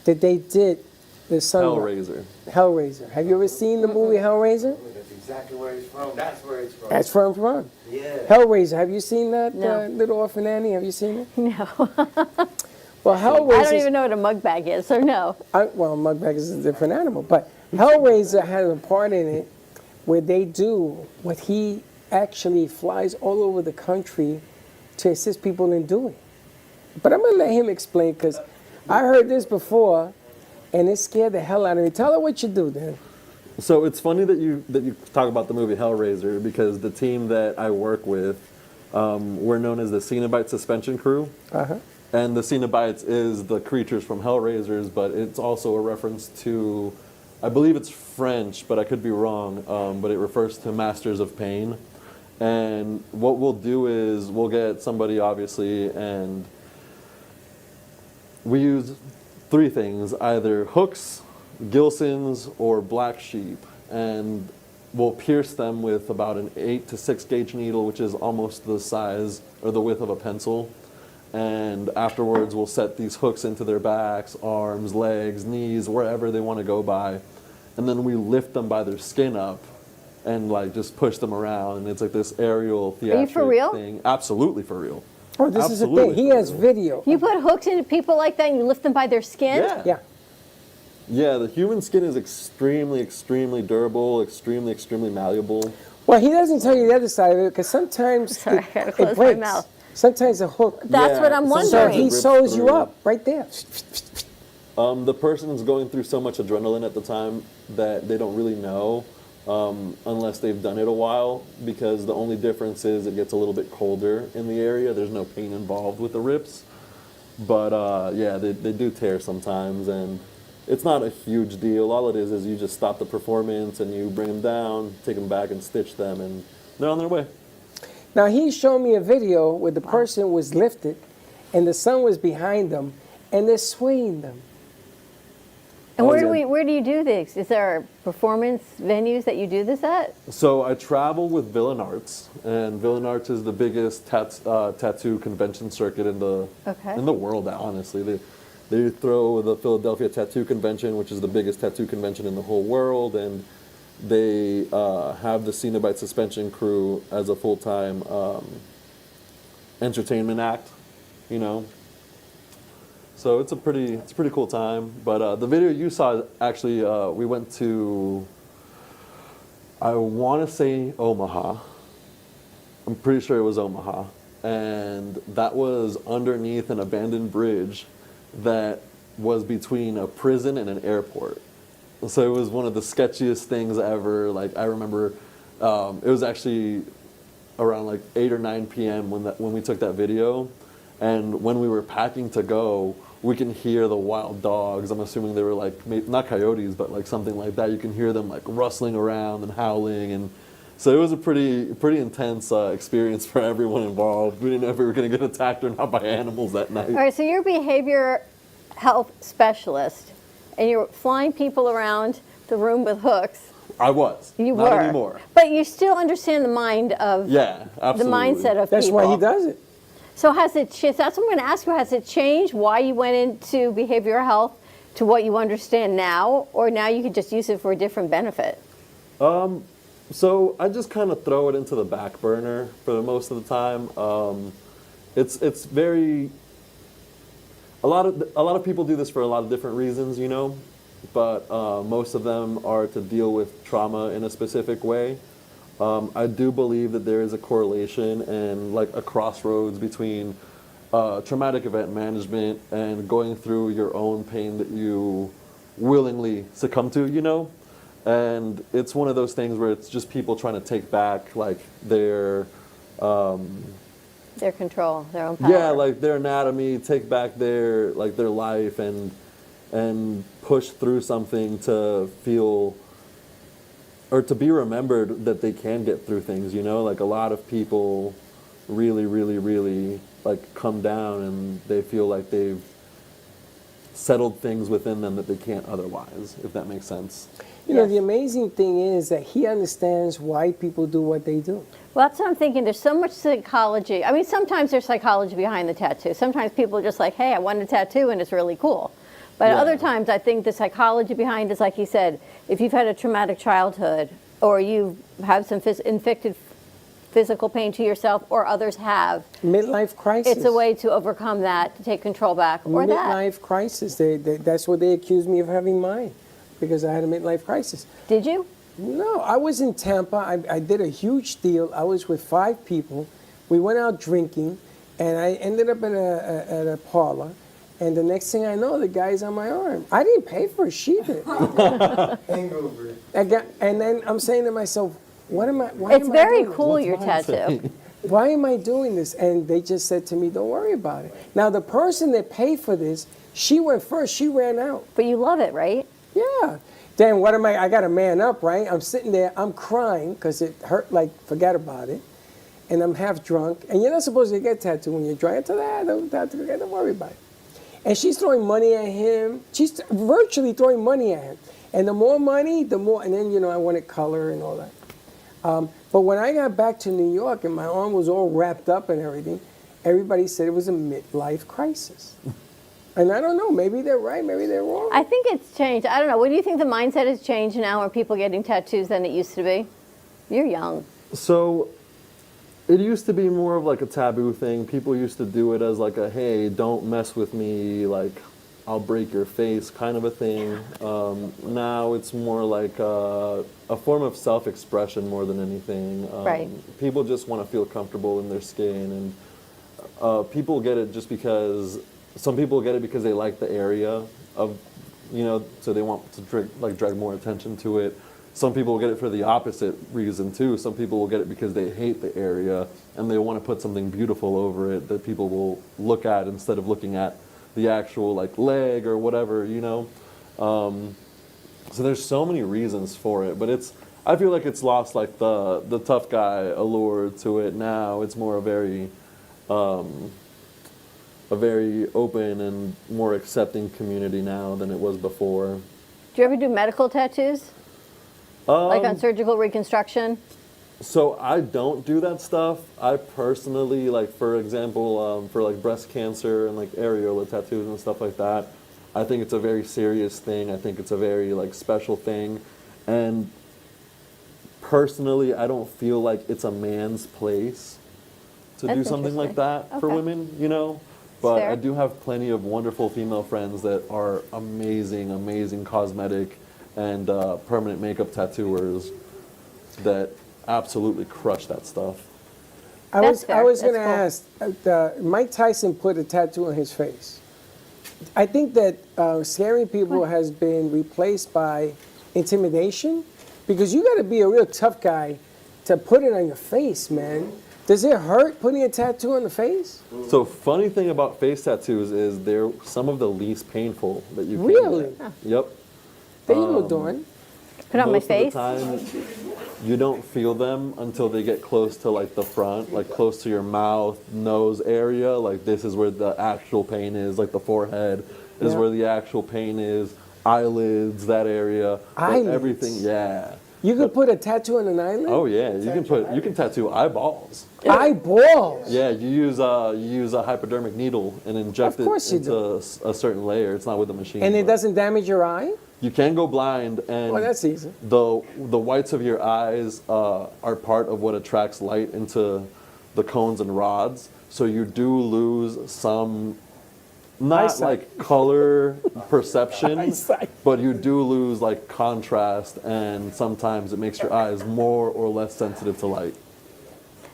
that they did? Hellraiser. Hellraiser. Have you ever seen the movie Hellraiser? That's exactly where he's from. That's where he's from. That's where I'm from. Yeah. Hellraiser. Have you seen that, No. Little Orphan Annie? Have you seen it? No. Well, Hellraiser. I don't even know what a mug bag is, so no. Well, a mug bag is a different animal, but Hellraiser has a part in it where they do what he actually flies all over the country to assist people in doing. But I'm going to let him explain because I heard this before and it scared the hell out of me. Tell her what you do, then. So it's funny that you talk about the movie Hellraiser because the team that I work with, we're known as the Cenobite Suspension Crew. Uh-huh. And the Cenobites is the creatures from Hellraisers, but it's also a reference to, I believe it's French, but I could be wrong, but it refers to Masters of Pain. And what we'll do is we'll get somebody, obviously, and we use three things, either hooks, Gilsons, or black sheep. And we'll pierce them with about an 8 to 6 gauge needle, which is almost the size or the width of a pencil. And afterwards, we'll set these hooks into their backs, arms, legs, knees, wherever they want to go by. And then we lift them by their skin up and like just push them around. And it's like this aerial theatric for real? thing. Absolutely for real. Oh, this is a thing. He has video. You put hooks into people like that and you lift them by their skin? Yeah. Yeah, the human skin is extremely, extremely durable, extremely, extremely malleable. Well, he doesn't tell you the other side of it because sometimes Sorry, I gotta close it my breaks. mouth. Sometimes a hook. That's what I'm So wondering. he sews you up right there. The person's going through so much adrenaline at the time that they don't really know unless they've done it a while, because the only difference is it gets a little bit colder in the area. There's no pain involved with the rips. But yeah, they do tear sometimes, and it's not a huge deal. All it is you just stop the performance and you bring them down, take them back and stitch them, and they're on their way. Now, he showed me a video where the person was lifted and the sun was behind them and they're swaying them. And where do you do this? Is there performance venues that you do this at? So I travel with Villain Arts, and Villain Arts is the biggest tattoo convention circuit in the world, honestly. They throw the Philadelphia Tattoo Convention, which is the biggest tattoo convention in the whole world, and they have the Cenobite Suspension crew as a full-time entertainment act, you know. So it's a pretty cool time. But the video you saw, actually, we went to, I want to say Omaha. I'm pretty sure it was Omaha. And that was underneath an abandoned bridge that was between a prison and an airport. So it was one of the sketchiest things ever. Like, I remember it was actually around like 8 or 9 p.m. when we took that video. And when we were packing to go, we can hear the wild dogs. I'm assuming they were like, not coyotes, but like something like that. You can hear them like rustling around and howling. And so it was a pretty intense experience for everyone involved. We didn't know if we were going to get attacked or not by animals that night. All right, so you're a behavior health specialist, and you're flying people around the room with hooks. I was. You not were. Anymore. But you still understand the mind of Yeah, absolutely. the mindset of That's people. why he does it. So has it changed? That's what I'm going to ask you. Has it changed why you went into behavioral health to what you understand now, or now you can just use it for a different benefit? So I just kind of throw it into the back burner for the most of the time. It's very a lot of people do this for a lot of different reasons, you know, but most of them are to deal with trauma in a specific way. I do believe that there is a correlation and like a crossroads between traumatic event management and going through your own pain that you willingly succumb to, you know? And it's one of those things where it's just people trying to take back like their control, their own power. Yeah, like their anatomy, take back their life and push through something to feel or to be remembered that they can get through things, you know? Like a lot of people really, really, really like come down and they feel like they've settled things within them that they can't otherwise, if that makes sense. You know, the amazing thing is that he understands why people do what they do. Well, that's what I'm thinking. There's so much psychology. I mean, sometimes there's psychology behind the tattoo. Sometimes people are just like, hey, I want a tattoo, and it's really cool. But other times, I think the psychology behind is, like he said, if you've had a traumatic childhood or you have some inflicted physical pain to yourself or others have. Midlife crisis. It's a way to overcome that, to take control back, or that. Midlife crisis. That's what they accused me of having mine, because I had a midlife crisis. Did you? No, I was in Tampa. I did a huge deal. I was with 5 people. We went out drinking, and I ended up at a parlor. And the next thing I know, the guy's on my arm. I didn't pay for it. She did. Hangover. And then I'm saying to myself, what am I? Why It's am I very doing cool, this? your tattoo. Why am I doing this? And they just said to me, don't worry about it. Now, the person that paid for this, she went first. She ran out. But you love it, right? Yeah. Then what am I got to man up, right? I'm sitting there. I'm crying because it hurt like forget about it. And I'm half drunk. And you're not supposed to get tattooed when you're drunk. Don't worry about it. And she's throwing money at him. She's virtually throwing money at him. And the more money, the more. And then, I wanted color and all that. But when I got back to New York and my arm was all wrapped up and everything, everybody said it was a midlife crisis. And I don't know, maybe they're right, maybe they're wrong. I think it's changed. I don't know. What do you think the mindset has changed now? Are people getting tattoos than it used to be? You're young. So it used to be more of like a taboo thing. People used to do it as like a, hey, don't mess with me, like I'll break your face kind of a thing. Now it's more like a form of self-expression more than anything. Right. People just want to feel comfortable in their skin, and people get it just because, some people get it because they like the area of, so they want to drag more attention to it. Some people will get it for the opposite reason too. Some people will get it because they hate the area and they want to put something beautiful over it that people will look at instead of looking at the actual like leg or whatever, you know. So there's so many reasons for it, but I feel like it's lost like the tough guy allure to it now. It's more a very open and more accepting community now than it was before. Do you ever do medical tattoos? Like on surgical reconstruction? So I don't do that stuff. I personally, like for example, for like breast cancer and like areola tattoos and stuff like that, I think it's a very serious thing. I think it's a very like special thing. And personally, I don't feel like it's a man's place to do something like that for women, you know? But I do have plenty of wonderful female friends that are amazing, amazing cosmetic and permanent makeup tattooers that absolutely crush that stuff. I was going to ask, Mike Tyson put a tattoo on his face. I think that scaring people has been replaced by intimidation, because you got to be a real tough guy to put it on your face, man. Does it hurt putting a tattoo on the face? So funny thing about face tattoos is they're some of the least painful that you can Really? get. Yep. There you go, Dawn. Put it on my face? Most of the time, you don't feel them until they get close to like the front, like close to your mouth, nose area. Like this is where the actual pain is, like the forehead is where the actual pain is, eyelids, that area. Eyelids? Like everything, yeah. You could put a tattoo on an eyelid? Oh yeah, you can tattoo eyeballs. Eyeballs? Yeah, you use a hypodermic needle and inject it into a certain layer. It's not with a machine. And it doesn't damage your eye? You can go blind, and that's easy. The whites of your eyes are part of what attracts light into the cones and rods. So you do lose some, not eyesight. like color perception, Eyesight. but you do lose like contrast, and sometimes it makes your eyes more or less sensitive to light.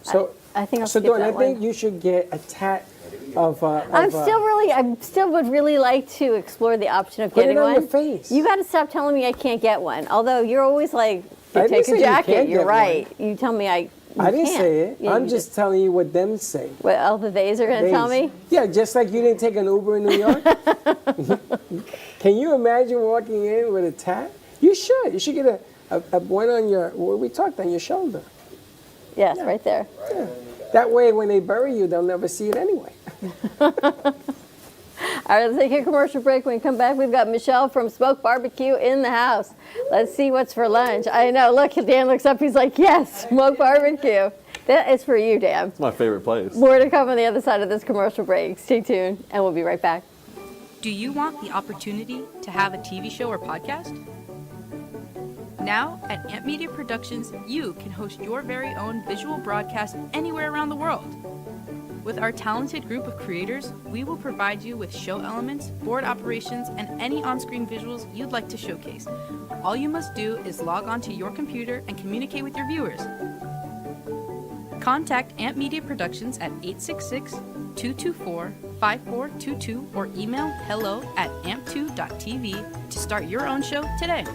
So I think I'll so skip Dawn, that I think one. you should get a tat of. I still would really like to explore the option of Put it getting on one. your face. You got to stop telling me I can't get one. Although you're always like, I didn't take say a you jacket. can't You're get right. You tell me I I didn't can't. say it. Yeah, I'm you just telling you what them say. What all the theys are going to tell me? Yeah, just like you didn't take an Uber in New York. Can you imagine walking in with a tat? You should. You should get a one on your, what we talked, on your shoulder. Yes, right there. Yeah. That way, when they bury you, they'll never see it anyway. All right, let's take a commercial break. When we come back, we've got Michelle from Smoke Barbecue in the house. Let's see what's for lunch. I know. Look, Dan looks up. He's like, yes, Smoke Barbecue. That is for you, Dan. It's my favorite place. More to come on the other side of this commercial break. Stay tuned, and we'll be right back. Do you want the opportunity to have a TV show or podcast? Now, at Amp Media Productions, you can host your very own visual broadcast anywhere around the world. With our talented group of creators, we will provide you with show elements, board operations, and any on-screen visuals you'd like to showcase. All you must do is log onto your computer and communicate with your viewers. Contact Amp Media Productions at 866-224-5422 or email hello@amp2.tv to start your own show today.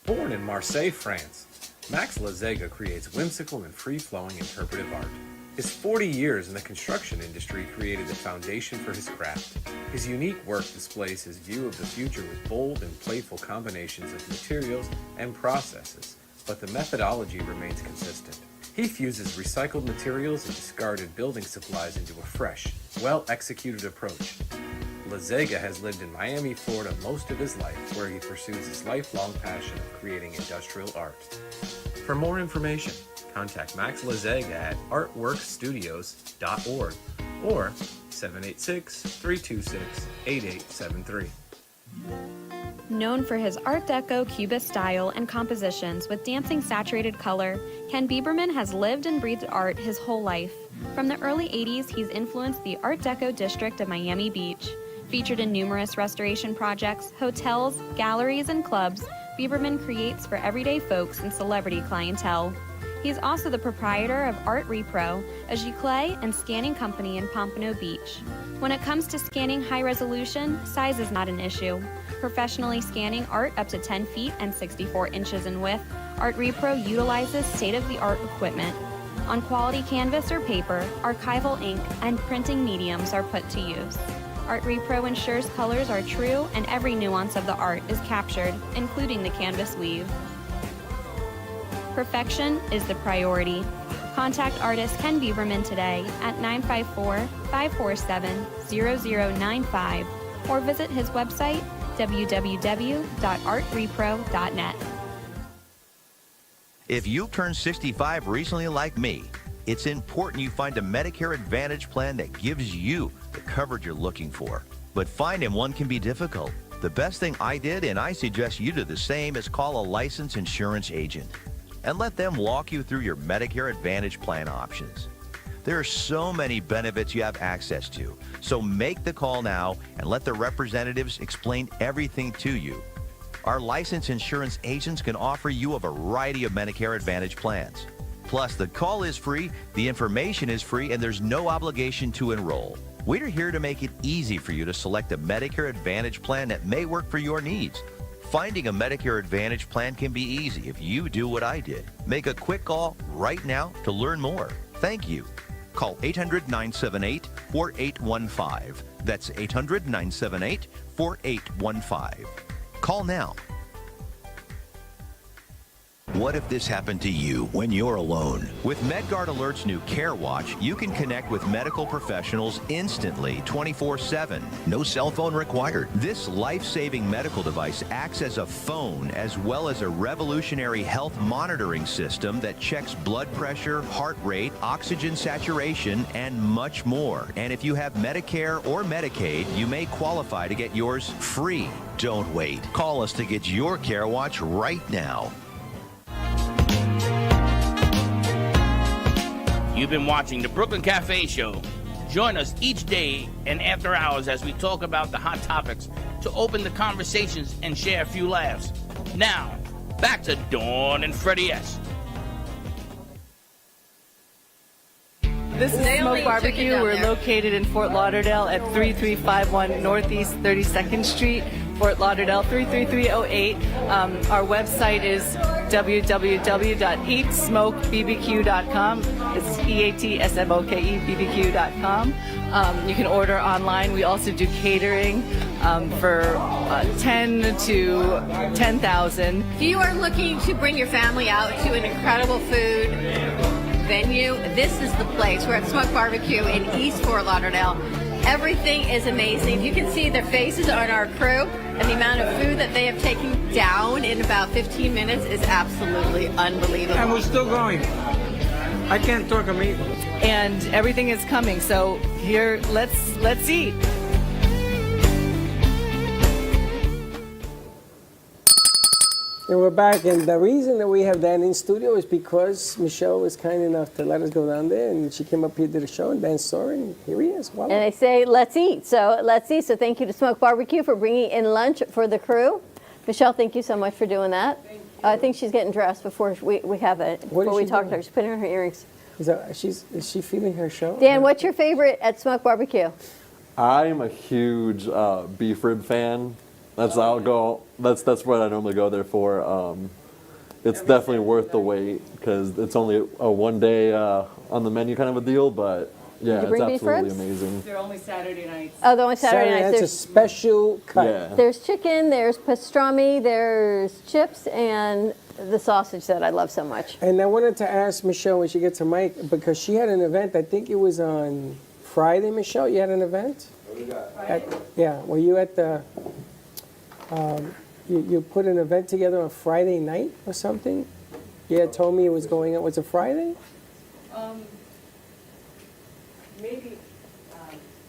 Born in Marseille, France, Max Lazega creates whimsical and free-flowing interpretive art. His 40 years in the construction industry created the foundation for his craft. His unique work displays his view of the future with bold and playful combinations of materials and processes, but the methodology remains consistent. He fuses recycled materials and discarded building supplies into a fresh, well-executed approach. Lazega has lived in Miami, Florida most of his life, where he pursues his lifelong passion of creating industrial art. For more information, contact Max Lazega at artworkstudios.org or 786-326-8873. Known for his Art Deco Cubist style and compositions with dancing saturated color, Ken Bieberman has lived and breathed art his whole life. From the early 80s, he's influenced the Art Deco district of Miami Beach. Featured in numerous restoration projects, hotels, galleries, and clubs, Bieberman creates for everyday folks and celebrity clientele. He's also the proprietor of Art Repro, a giclée and scanning company in Pompano Beach. When it comes to scanning high resolution, size is not an issue. Professionally scanning art up to 10 feet and 64 inches in width, Art Repro utilizes state-of-the-art equipment. On quality canvas or paper, archival ink and printing mediums are put to use. Art Repro ensures colors are true and every nuance of the art is captured, including the canvas weave. Perfection is the priority. Contact artist Ken Bieberman today at 954-547-0095 or visit his website www.artrepro.net. If you turned 65 recently like me, it's important you find a Medicare Advantage plan that gives you the coverage you're looking for. But finding one can be difficult. The best thing I did, and I suggest you do the same, is call a licensed insurance agent and let them walk you through your Medicare Advantage plan options. There are so many benefits you have access to, so make the call now and let the representatives explain everything to you. Our licensed insurance agents can offer you a variety of Medicare Advantage plans. Plus, the call is free, the information is free, and there's no obligation to enroll. We're here to make it easy for you to select a Medicare Advantage plan that may work for your needs. Finding a Medicare Advantage plan can be easy if you do what I did. Make a quick call right now to learn more. Thank you. Call 800-978-4815. That's 800-978-4815. Call now. What if this happened to you when you're alone? With MedGuard Alert's new Care Watch, you can connect with medical professionals instantly, 24/7. No cell phone required. This life-saving medical device acts as a phone as well as a revolutionary health monitoring system that checks blood pressure, heart rate, oxygen saturation, and much more. And if you have Medicare or Medicaid, you may qualify to get yours free. Don't wait. Call us to get your Care Watch right now. You've been watching the Brooklyn Cafe Show. Join us each day and after hours as we talk about the hot topics to open the conversations and share a few laughs. Now, back to Dawn and Freddie S. This is Smoke Barbecue. We're located in Fort Lauderdale at 3351 Northeast 32nd Street, Fort Lauderdale 33308. Our website is www.eatsmokebbq.com. It's EATSMOKEBBQ.com. You can order online. We also do catering for 10 to 10,000. If you are looking to bring your family out to an incredible food venue, this is the place. We're at Smoke Barbecue in East Fort Lauderdale. Everything is amazing. You can see their faces on our crew, and the amount of food that they have taken down in about 15 minutes is absolutely unbelievable. And we're still going. I can't talk them either. And everything is coming. So here, let's eat. And we're back, and the reason that we have Dan in studio is because Michelle was kind enough to let us go down there, and she came up here to the show, and Dan saw her, and here he is. Voila. And they say, let's eat. So let's eat. So thank you to Smoke Barbecue for bringing in lunch for the crew. Michelle, thank you so much for doing that. I think she's getting dressed before we have it. Before we talk to her, she's putting on her earrings. Is she feeling her show? Dan, what's your favorite at Smoke Barbecue? I'm a huge beef rib fan. That's what I normally go there for. It's definitely worth the wait because it's only a one day on the menu kind of a deal, but yeah, it's absolutely amazing. They're only Saturday nights. Oh, they're only Saturday nights. That's a special cut. Yeah. There's chicken, there's pastrami, there's chips, and the sausage that I love so much. And I wanted to ask Michelle when she gets her mic, because she had an event, I think it was on Friday, Michelle, you had an event? Were you at the... you put an event together on Friday night or something? You had told me it was going on. Was it Friday? Maybe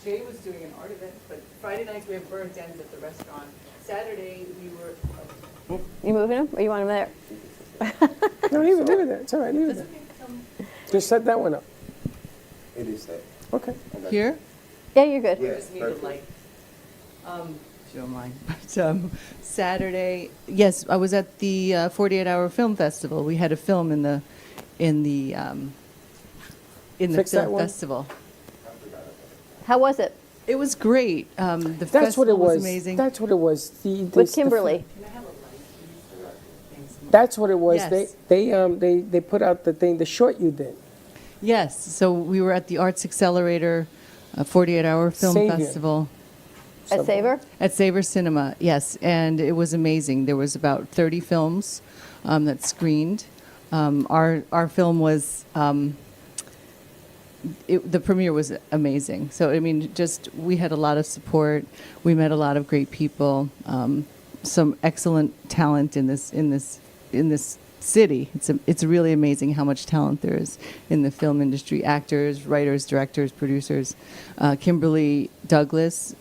Jay was doing an art event, but Friday nights we have burnt ends at the restaurant. Saturday we were... You moving him, or you want him there? No, leave it there. It's all right, leave it there. Just set that one up. It is set. Okay. Here? Yeah, you're good. We just need a light. Show mine. But Saturday, yes, I was at the 48-hour film festival. We had a film in the film festival. How was it? It was great. The That's festival what it was. amazing. That's what it was. With Kimberly. That's what it was. Yes. They put out the short you did. Yes. So we were at the Arts Accelerator 48-hour film Savior. festival. At Savor? At Savor Cinema, yes. And it was amazing. There was about 30 films that screened. Our film was... the premiere was amazing. So I mean, just we had a lot of support. We met a lot of great people. Some excellent talent in this city. It's really amazing how much talent there is in the film industry. Actors, writers, directors, producers. Kimberly Douglas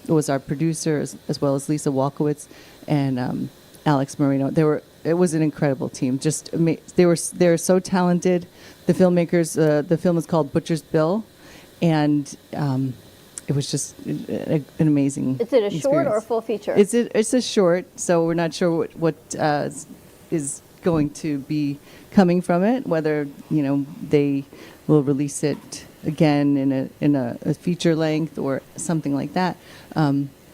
was our producer, as well as Lisa Walkowitz and Alex Marino. It was an incredible team. Just they're so talented. The filmmakers. The film is called Butcher's Bill, and it was just an amazing. Is it a short or a experience. full feature? It's a short, so we're not sure what is going to be coming from it. Whether they will release it again in a feature length or something like that.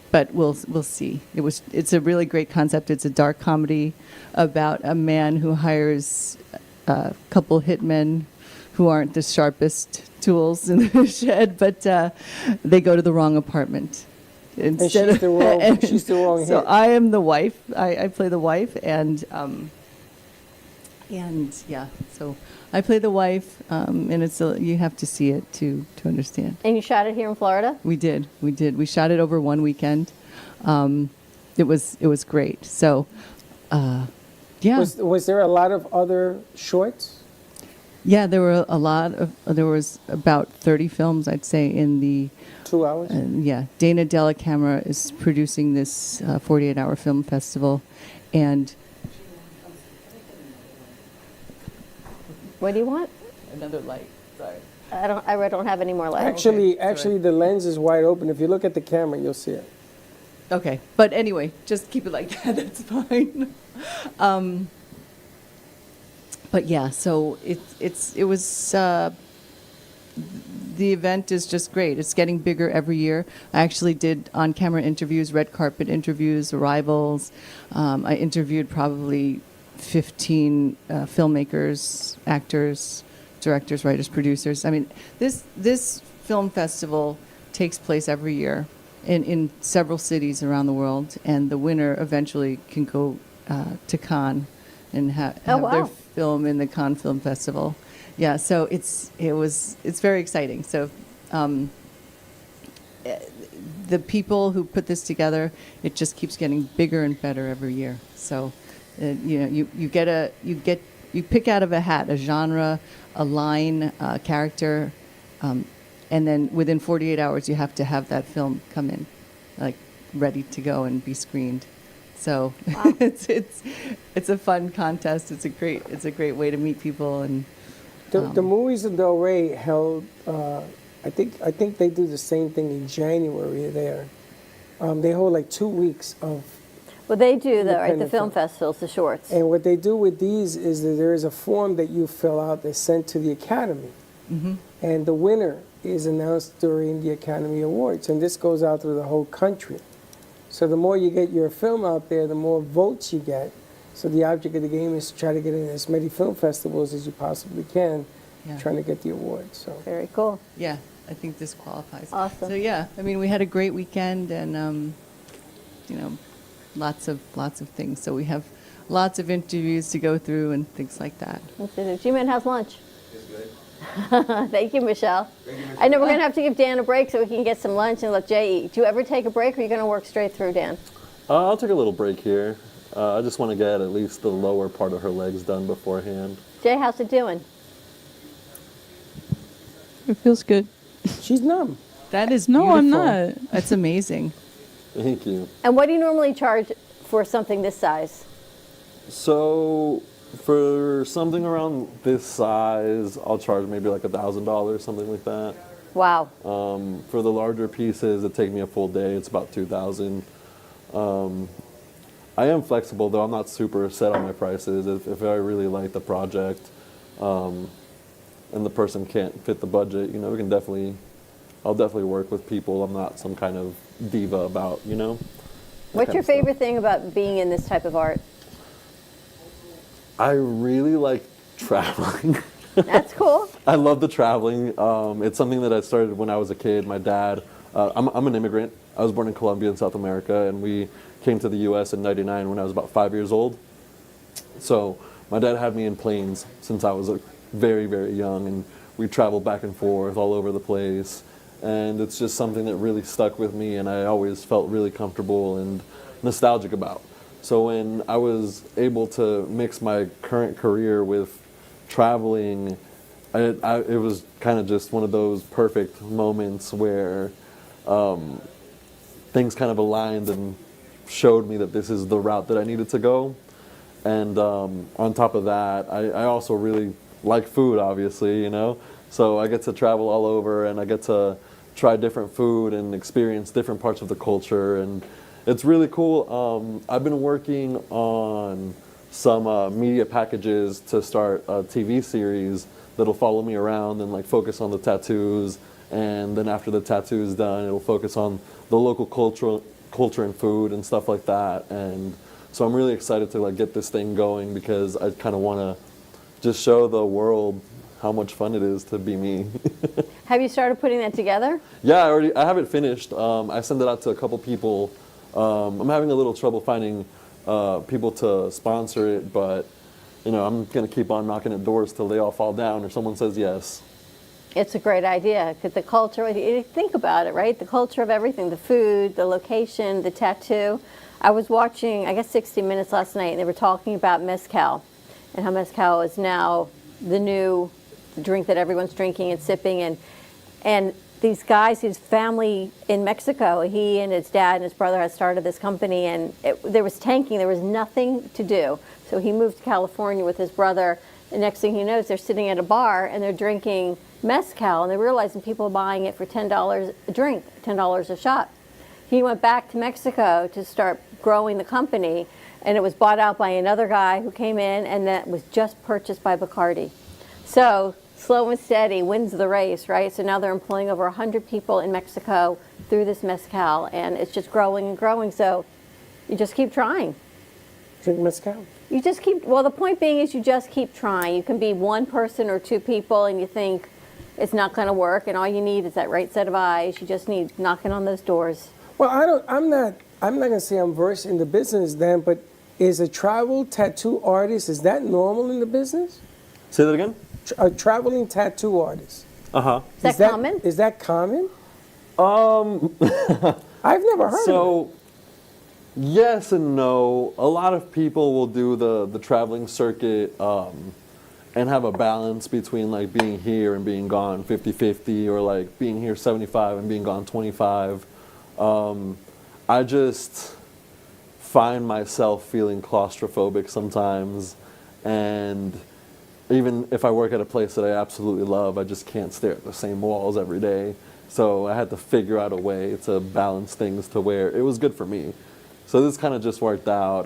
But we'll see. It's a really great concept. It's a dark comedy about a man who hires a couple hitmen who aren't the sharpest tools in the shed, but they go to the wrong apartment. And she's the wrong So hit. I am the wife. I play the wife, and yeah, so I play the wife, and you have to see it to understand. And you shot it here in Florida? We did. We shot it over one weekend. It was great. So, yeah. Was there a lot of other shorts? Yeah, there were there was about 30 films, I'd say, in the 2 hours? Yeah. Dana Della Camera is producing this 48-hour film festival, and what do you want? Another light. Sorry. I don't have any more light. Actually, the lens is wide open. If you look at the camera, you'll see it. Okay, but anyway, just keep it like that. That's fine. But yeah, so it was. The event is just great. It's getting bigger every year. I actually did on-camera interviews, red carpet interviews, arrivals. I interviewed probably 15 filmmakers, actors, directors, writers, producers. I mean, this film festival takes place every year in several cities around the world, and the winner eventually can go to Cannes and have their film in the Cannes Film Festival. Yeah, so it's very exciting. So the people who put this together, it just keeps getting bigger and better every year. So you pick out of a hat a genre, a line, a character, and then within 48 hours you have to have that film come in, like ready to go and be screened. So it's a fun contest. It's a great way to meet people. And the movies in Del Rey held. I think they do the same thing in January there. They hold like 2 weeks of. Well, they do the independent film festivals, the shorts. And what they do with these is that there is a form that you fill out that's sent to the Academy, and the winner is announced during the Academy Awards, and this goes out through the whole country. So the more you get your film out there, the more votes you get. So the object of the game is to try to get in as many film festivals as you possibly can, trying to get the award. So very cool. Yeah, I think this qualifies. Awesome. So yeah, I mean, we had a great weekend, and lots of things. So we have lots of interviews to go through and things like that. G-Man, how's lunch? It's good. Thank you, Michelle. Thank you, Michelle. I know we're going to have to give Dan a break so we can get some lunch and let Jay eat. Do you ever take a break, or are you going to work straight through, Dan? I'll take a little break here. I just want to get at least the lower part of her legs done beforehand. Jay, how's it doing? It feels good. She's numb. That is No, I'm beautiful. not. That's amazing. Thank you. And what do you normally charge for something this size? So for something around this size, I'll charge maybe like $1,000, something like that. Wow. For the larger pieces, it take me a full day. It's about $2,000. I am flexible though. I'm not super set on my prices. If I really like the project, and the person can't fit the budget, I'll definitely work with people. I'm not some kind of diva about, What's your favorite thing about being in this type of art? I really like traveling. That's cool. I love the traveling. It's something that I started when I was a kid. My dad, I'm an immigrant. I was born in Colombia in South America, and we came to the U.S. in '99 when I was about 5 years old. So my dad had me in planes since I was very, very young, and we traveled back and forth all over the place. And it's just something that really stuck with me, and I always felt really comfortable and nostalgic about. So when I was able to mix my current career with traveling, it was kind of just one of those perfect moments where things kind of aligned and showed me that this is the route that I needed to go. And on top of that, I also really like food, obviously, you know. So I get to travel all over, and I get to try different food and experience different parts of the culture, and it's really cool. I've been working on some media packages to start a TV series that'll follow me around and like focus on the tattoos, and then after the tattoo's done, it'll focus on the local culture and food and stuff like that. And so I'm really excited to like get this thing going, because I kind of want to just show the world how much fun it is to be me. Have you started putting that together? Yeah, I have it finished. I sent it out to a couple people. I'm having a little trouble finding people to sponsor it, but you know, I'm gonna keep on knocking at doors till they all fall down or someone says yes. It's a great idea, because the culture, you think about it, right? The culture of everything, the food, the location, the tattoo. I was watching, I guess, 60 Minutes last night, and they were talking about mezcal and how mezcal is now the new drink that everyone's drinking and sipping. And these guys, his family in Mexico, he and his dad and his brother had started this company, and there was tanking. There was nothing to do. So he moved to California with his brother. The next thing he knows, they're sitting at a bar, and they're drinking mezcal, and they're realizing people are buying it for $10 a drink, $10 a shot. He went back to Mexico to start growing the company, and it was bought out by another guy who came in, and that was just purchased by Bacardi. So slow and steady wins the race, right? So now they're employing over 100 people in Mexico through this mezcal, and it's just growing and growing. So you just keep trying. Drink mezcal. You just keep, well, the point being is you just keep trying. You can be one person or two people, and you think it's not going to work, and all you need is that right set of eyes. You just need knocking on those doors. Well, I'm not going to say I'm versed in the business then, but is a travel tattoo artist, is that normal in the business? Say that again? A traveling tattoo artist. Uh-huh. Is that common? Is that common? I've never heard of it. So, yes and no. A lot of people will do the traveling circuit and have a balance between like being here and being gone 50-50, or like being here 75 and being gone 25. I just find myself feeling claustrophobic sometimes, and even if I work at a place that I absolutely love, I just can't stare at the same walls every day. So I had to figure out a way to balance things to where it was good for me. So this kind of just worked out.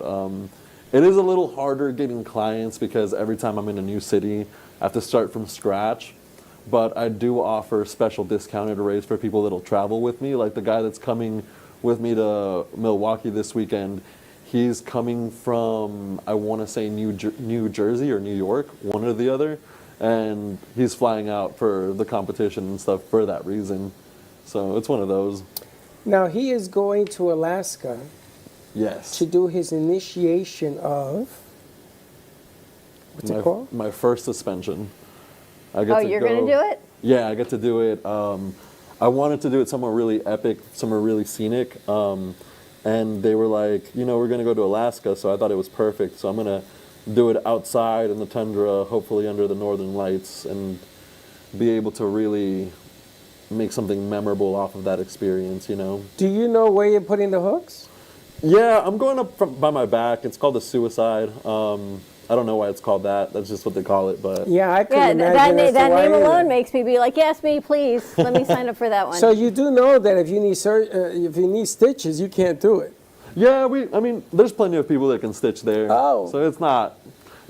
It is a little harder getting clients because every time I'm in a new city, I have to start from scratch. But I do offer special discounted rates for people that'll travel with me. Like the guy that's coming with me to Milwaukee this weekend, he's coming from, I want to say New Jersey or New York, one or the other. And he's flying out for the competition and stuff for that reason. So it's one of those. Now he is going to Alaska. Yes. To do his initiation of, what's it called? My first suspension. You're going to do it? Yeah, I get to do it. I wanted to do it somewhere really epic, somewhere really scenic. And they were like, you know, we're going to go to Alaska, so I thought it was perfect. So I'm going to do it outside in the tundra, hopefully under the northern lights, and be able to really make something memorable off of that experience, you know. Do you know where you're putting the hooks? Yeah, I'm going up by my back. It's called a suicide. I don't know why it's called that. That's just what they call it, but... Yeah, I couldn't imagine that name either. alone makes me be like, yes, me, please. Let me sign up for that one. So you do know that if you need stitches, you can't do it. Yeah, I mean, there's plenty of people that can stitch there. Oh. So it's not...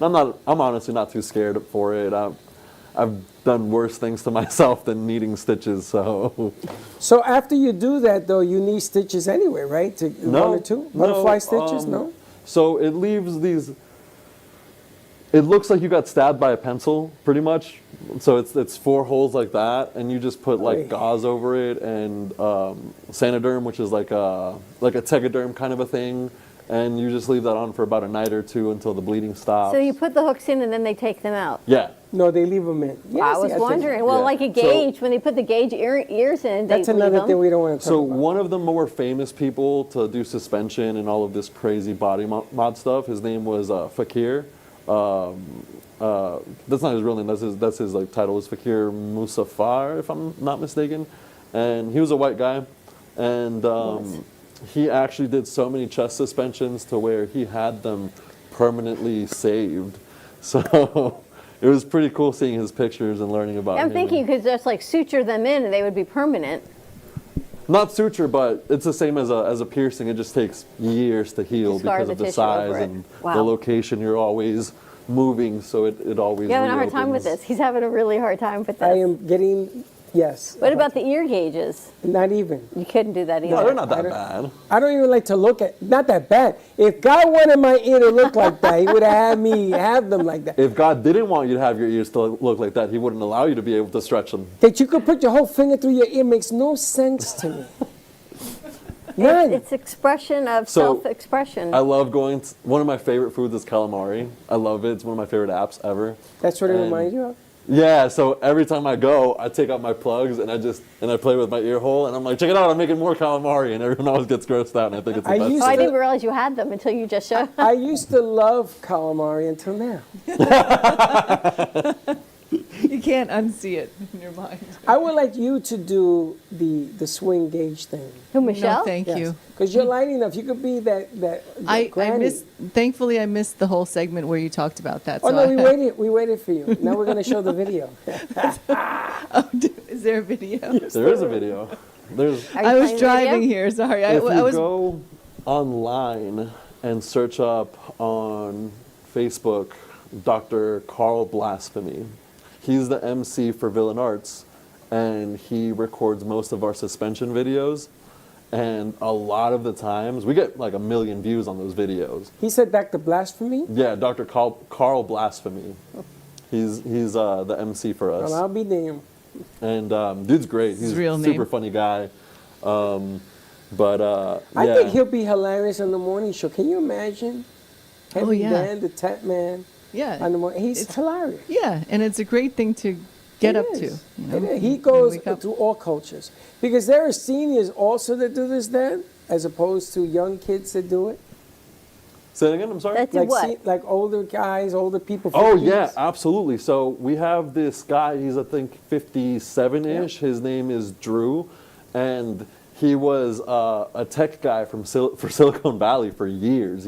I'm honestly not too scared for it. I've done worse things to myself than needing stitches, so... So after you do that, though, you need stitches anyway, right? One or two? Butterfly stitches? No? So it leaves these... It looks like you got stabbed by a pencil, pretty much. So it's 4 holes like that, and you just put like gauze over it and Sanoderm, which is like a Tegaderm kind of a thing, and you just leave that on for about a night or 2 until the bleeding stops. So you put the hooks in and then they take them out? Yeah. No, they leave them in. I was wondering. Well, like a gauge, when they put the gauge ears in, they That's leave another them. thing we don't want to talk So about. one of the more famous people to do suspension and all of this crazy body mod stuff, his name was Fakir. That's not his real name. That's his like title is Fakir Musafar, if I'm not mistaken. And he was a white guy, and he actually did so many chest suspensions to where he had them permanently saved. So it was pretty cool seeing his pictures and learning about him. I'm thinking you could just like suture them in and they would be permanent. Not suture, but it's the same as a piercing. It just takes years to heal Scar because the of the tissue size over it. and Wow. the location. You're always moving, so it always You're having a hard time with reopens. this. He's having a really hard time with this. I am getting, yes. What about the ear gauges? Not even. You couldn't do that either. No, they're not that bad. I don't even like to look at, not that bad. If God wanted my ear to look like that, he would have had me have them like that. If God didn't want you to have your ears to look like that, he wouldn't allow you to be able to stretch them. That you could put your whole finger through your ear makes no sense to me. None. It's expression of So, self-expression. I love going to, one of my favorite foods is calamari. I love it. It's one of my favorite apps ever. That's what it And- reminds you of? Yeah, so every time I go, I take out my plugs and I play with my ear hole and I'm like, check it out, I'm making more calamari, and everyone always gets grossed out, and I think it's the best. Oh, I didn't realize you had them until you just showed. I used to love calamari until now. You can't unsee it in your mind. I would like you to do the swing gauge thing. Who, Michelle? No, thank you. Because you're light enough. You could be that I granny. missed. Thankfully, I missed the whole segment where you talked about that. Oh so no, I- we waited for you. Now we're going to show the video. Is there a video? There is a video. There's. I was driving here. Sorry, If I you was. go online and search up on Facebook Dr. Carl Blasphemy, he's the MC for Villain Arts, and he records most of our suspension videos. And a lot of the times, we get like 1 million views on those videos. He said Dr. Blasphemy? Yeah, Dr. Carl Blasphemy. He's the MC for us. Well, I'll be damned. And dude's great. He's His a real super name. funny guy. I Yeah. think he'll be hilarious on the morning show. Can you imagine? Heavy yeah. Dan, the Tap Man. Yeah. On the morning. He's hilarious. Yeah, and it's a great thing to get It up to. is. You know? It is. He goes wake up. through all cultures. Because there are seniors also that do this, Dan, as opposed to young kids that do it. Say it again, I'm sorry? That's what? Like older guys, older people. Oh 50s. yeah, absolutely. So we have this guy. He's I think 57-ish. His name is Drew, and he was a tech guy for Silicon Valley for years,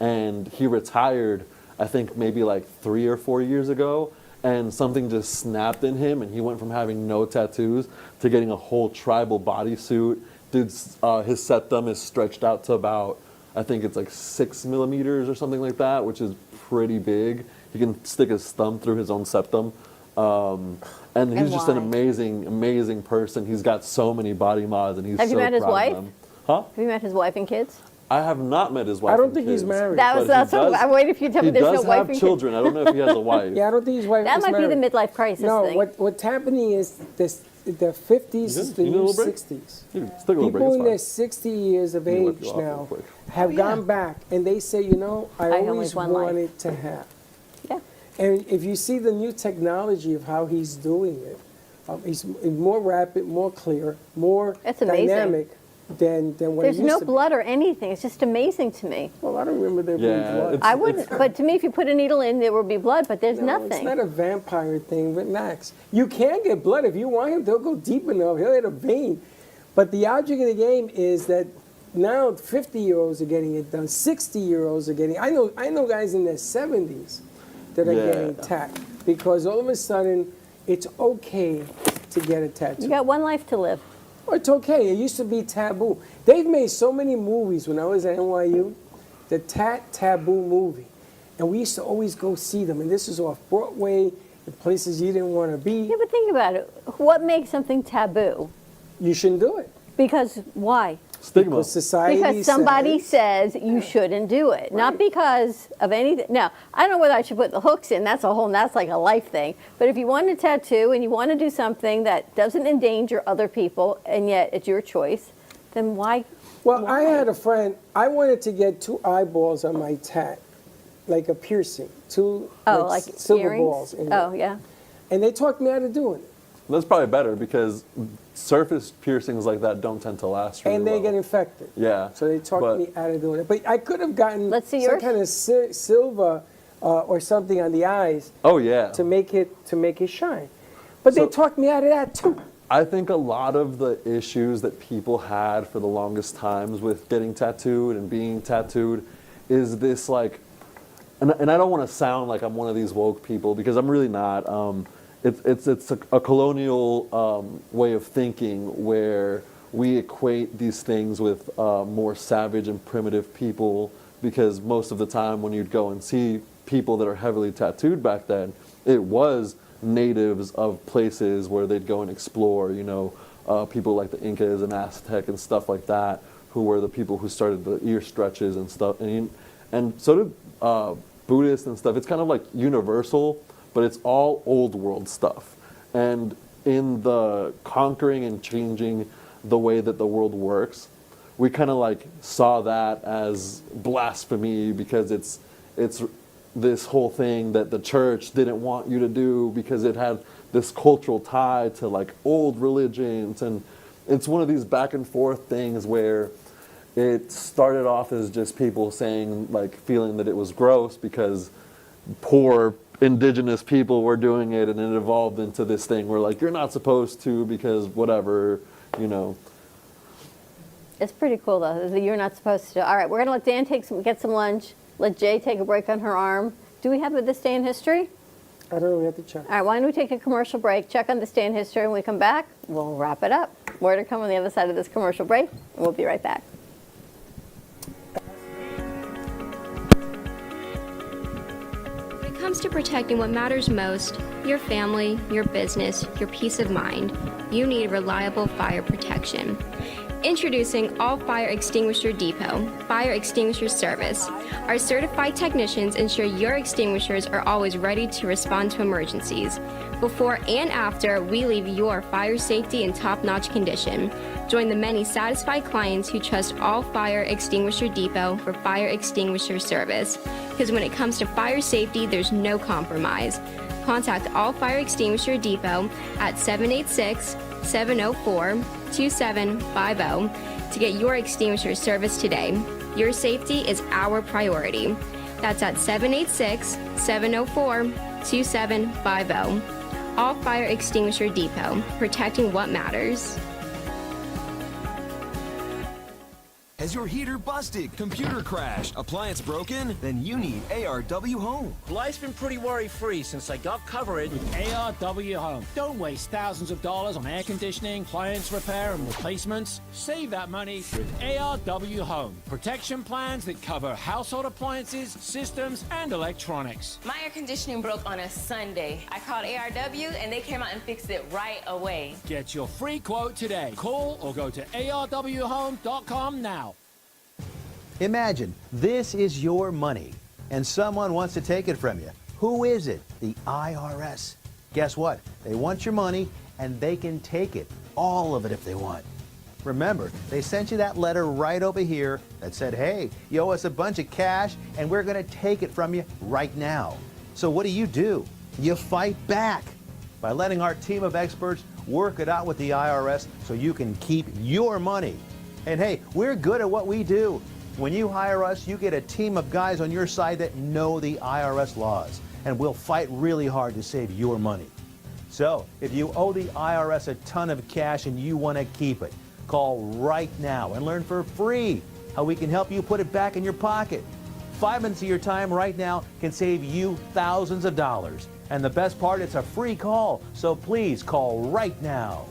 and he retired. I think maybe like 3 or 4 years ago, and something just snapped in him, and he went from having no tattoos to getting a whole tribal bodysuit. Dude's his septum is stretched out to about, I think it's like 6 millimeters or something like that, which is pretty big. He can stick his thumb through his own septum. And he's just an amazing person. He's got so many body mods, and he's Have so you met his proud of wife? them. Huh? Have you met his wife and kids? I have not met his wife. I don't and think he's kids, married. That's what I'm waiting for you to tell me there's no wife and He does have kids. children. I don't know if he has a wife. Yeah, I don't think his wife That is might married. be the midlife crisis No, thing. what's happening is this, the 50s You is good? the You need a new little break? 60s. You can stick a little break, People it's in fine. their 60 years of Let me lift age you off real now quick. have gone back and they say, you know, I only always want life. wanted to have. Yeah. And if you see the new technology of how he's doing it, he's more rapid, more clear, more That's amazing. dynamic than what There's it used no to be. blood or anything. It's just amazing to me. Well, I don't remember there being blood. I wouldn't, but to me, if you put a needle in, there would be blood, but there's No, nothing. it's not a vampire thing, relax. You can get blood if you want him. They'll go deep enough. He'll hit a vein. But the object of the game is that now 50-year-olds are getting it done. 60-year-olds are getting. I know guys in their 70s that are Yeah. getting tapped because all of a sudden it's okay to get a tattoo. You got one life to live. Oh, it's okay. It used to be taboo. They've made so many movies when I was at NYU, the Taboo movie. And we used to always go see them. And this is off Broadway, in places you didn't want to be. Yeah, but think about it. What makes something taboo? You shouldn't do it. Because why? Stigma. Because society Because somebody says you shouldn't do it, not because of anything. Now, I don't know whether I should put the hooks in. That's like a life thing. But if you want a tattoo and you want to do something that doesn't endanger other people, and yet it's your choice, then why? Well, I had a friend, I wanted to get 2 eyeballs on my tat, like a piercing, 2 like silver earrings? balls. In there. Oh, yeah. And they talked me out of doing it. That's probably better because surface piercings like that don't tend to last really And they well. get infected. Yeah. So they talked But- me out of doing it. But I could have gotten Let's see some yours. kind of silver or something on the eyes Oh, yeah. to make it shine. But they So- talked me out of that too. I think a lot of the issues that people had for the longest times with getting tattooed and being tattooed is this like, and I don't want to sound like I'm one of these woke people because I'm really not. It's a colonial way of thinking where we equate these things with more savage and primitive people because most of the time when you'd go and see people that are heavily tattooed back then, it was natives of places where they'd go and explore, people like the Incas and Aztec and stuff like that, who were the people who started the ear stretches and stuff. And so did Buddhists and stuff. It's kind of like universal, but it's all old world stuff. And in the conquering and changing the way that the world works, we kind of like saw that as blasphemy because it's this whole thing that the church didn't want you to do because it had this cultural tie to like old religions. And it's one of these back and forth things where it started off as just people saying, like, feeling that it was gross because poor indigenous people were doing it, and it evolved into this thing where like, you're not supposed to because whatever, It's pretty cool though. That you're not supposed to. All right, we're gonna let Dan get some lunch. Let Jay take a break on her arm. Do we have this day in history? I don't know, we have to check. All right, why don't we take a commercial break, check on this day in history, and when we come back, we'll wrap it up. More to come on the other side of this commercial break, and we'll be right back. When it comes to protecting what matters most, your family, your business, your peace of mind, you need reliable fire protection. Introducing All Fire Extinguisher Depot, Fire Extinguisher Service. Our certified technicians ensure your extinguishers are always ready to respond to emergencies. Before and after, we leave your fire safety in top-notch condition. Join the many satisfied clients who trust All Fire Extinguisher Depot for fire extinguisher service. Because when it comes to fire safety, there's no compromise. Contact All Fire Extinguisher Depot at 786-704-2750 to get your extinguisher service today. Your safety is our priority. That's at 786-704-2750. All Fire Extinguisher Depot, protecting what matters. Has your heater busted, computer crashed, appliance broken? Then you need ARW Home. Life's been pretty worry-free since I got covered with ARW Home. Don't waste thousands of dollars on air conditioning, appliance repair, and replacements. Save that money with ARW Home. Protection plans that cover household appliances, systems, and electronics. My air conditioning broke on a Sunday. I called ARW, and they came out and fixed it right away. Get your free quote today. Call or go to arwhome.com now. Imagine this is your money and someone wants to take it from you. Who is it? The IRS. Guess what? They want your money and they can take it, all of it if they want. Remember, they sent you that letter right over here that said, hey, you owe us a bunch of cash and we're going to take it from you right now. So what do? You fight back by letting our team of experts work it out with the IRS so you can keep your money. And hey, we're good at what we do. When you hire us, you get a team of guys on your side that know the IRS laws, and we'll fight really hard to save your money. So, if you owe the IRS a ton of cash and you want to keep it, call right now and learn for free how we can help you put it back in your pocket. 5 minutes of your time right now can save you thousands of dollars. And the best part, it's a free call, so please call right now.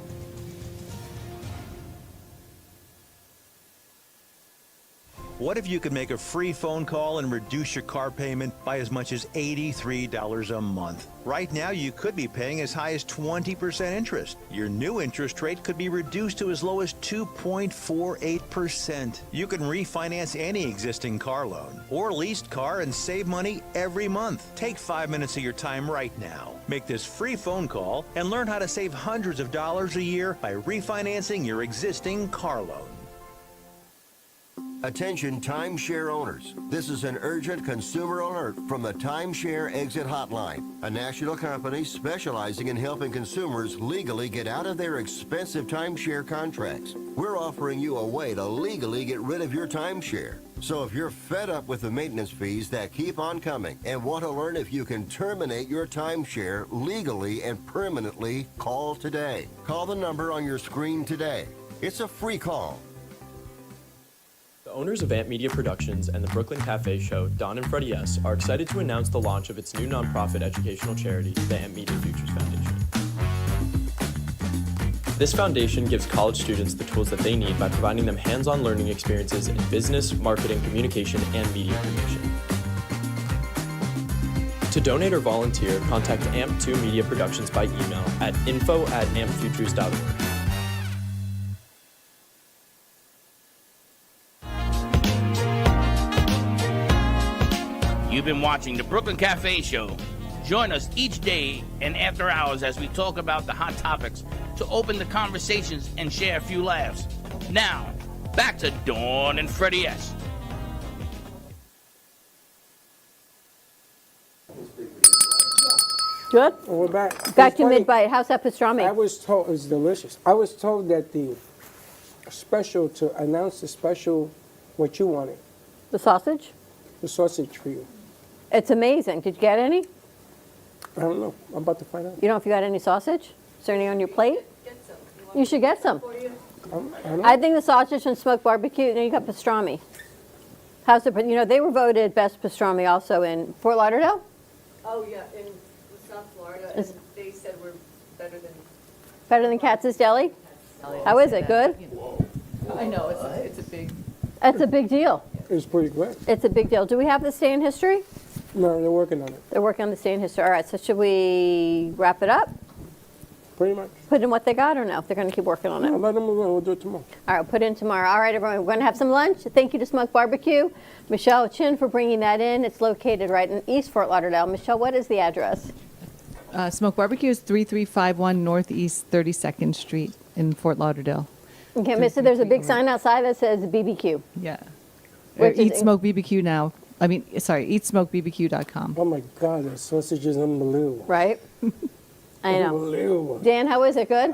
What if you could make a free phone call and reduce your car payment by as much as $83 a month? Right now, you could be paying as high as 20% interest. Your new interest rate could be reduced to as low as 2.48%. You can refinance any existing car loan or leased car and save money every month. Take 5 minutes of your time right now. Make this free phone call and learn how to save hundreds of dollars a year by refinancing your existing car loan. Attention timeshare owners. This is an urgent consumer alert from the Timeshare Exit Hotline, a national company specializing in helping consumers legally get out of their expensive timeshare contracts. We're offering you a way to legally get rid of your timeshare. So if you're fed up with the maintenance fees that keep on coming and want to learn if you can terminate your timeshare legally and permanently, call today. Call the number on your screen today. It's a free call. The owners of Amp Media Productions and the Brooklyn Cafe show, Don and Freddie S., are excited to announce the launch of its new nonprofit educational charity, the Amp Media Futures Foundation. This foundation gives college students the tools that they need by providing them hands-on learning experiences in business, marketing, communication, and media creation. To donate or volunteer, contact AMP2 Media Productions by email at info@ampfutures.org. You've been watching the Brooklyn Cafe Show. Join us each day and after hours as we talk about the hot topics to open the conversations and share a few laughs. Now, back to Dawn and Freddie S. Good? And we're back. Back to mid-bite. How's that pastrami? I was told, it's delicious. I was told that the special, to announce the special, what you wanted. The sausage? The sausage for you. It's amazing. Did you get any? I don't know. I'm about to find out. You don't know if you got any sausage? Is there any on your plate? You should get some. I think the sausage and smoked barbecue, and then you got pastrami. How's it? You know, they were voted best pastrami also in Fort Lauderdale. Oh yeah, in South Florida, and they said we're better than Katz's Deli. How is it? Good. I know it's a big. It's a big deal. It's pretty good. It's a big deal. Do we have the stay in history? No, they're working on it. They're working on the stay in history. All right. So should we wrap it up? Pretty much. Put in what they got, or no? If they're going to keep working on it. No, let them move on. We'll do it tomorrow. All right, put in tomorrow. All right, everyone, we're going to have some lunch. Thank you to Smoke Barbecue. Michelle Chin for bringing that in. It's located right in East Fort Lauderdale. Michelle, what is the address? Smoke Barbecue is 3351 Northeast 32nd Street in Fort Lauderdale. You can't miss it. There's a big sign outside that says BBQ. Yeah. Eat Smoke BBQ now. eatsmokebbq.com. Oh my God, that sausage is unbelievable. Right? I know. Unbelievable. Dan, how is it? Good?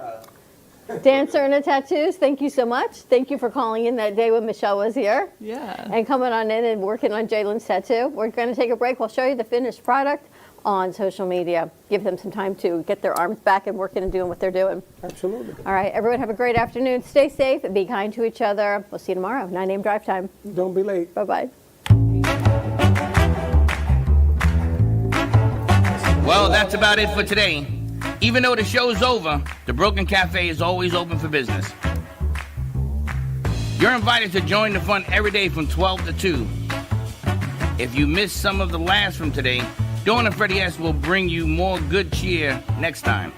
Dan Cerna Tattoos, thank you so much. Thank you for calling in that day when Michelle was here. Yeah. And coming on in and working on Jalen's tattoo. We're going to take a break. We'll show you the finished product on social media. Give them some time to get their arms back and working and doing what they're doing. Absolutely. All right, everyone have a great afternoon. Stay safe and be kind to each other. We'll see you tomorrow, 9 a.m. drive time. Don't be late. Bye-bye. Well, that's about it for today. Even though the show's over, the Broken Cafe is always open for business. You're invited to join the fun every day from 12 to 2. If you missed some of the laughs from today, Dawn and Freddie S. will bring you more good cheer next time.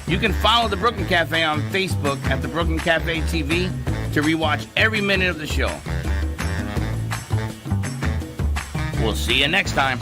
You can follow the Brooklyn Cafe on Facebook at the Brooklyn Cafe TV to rewatch every minute of the show. We'll see you next time.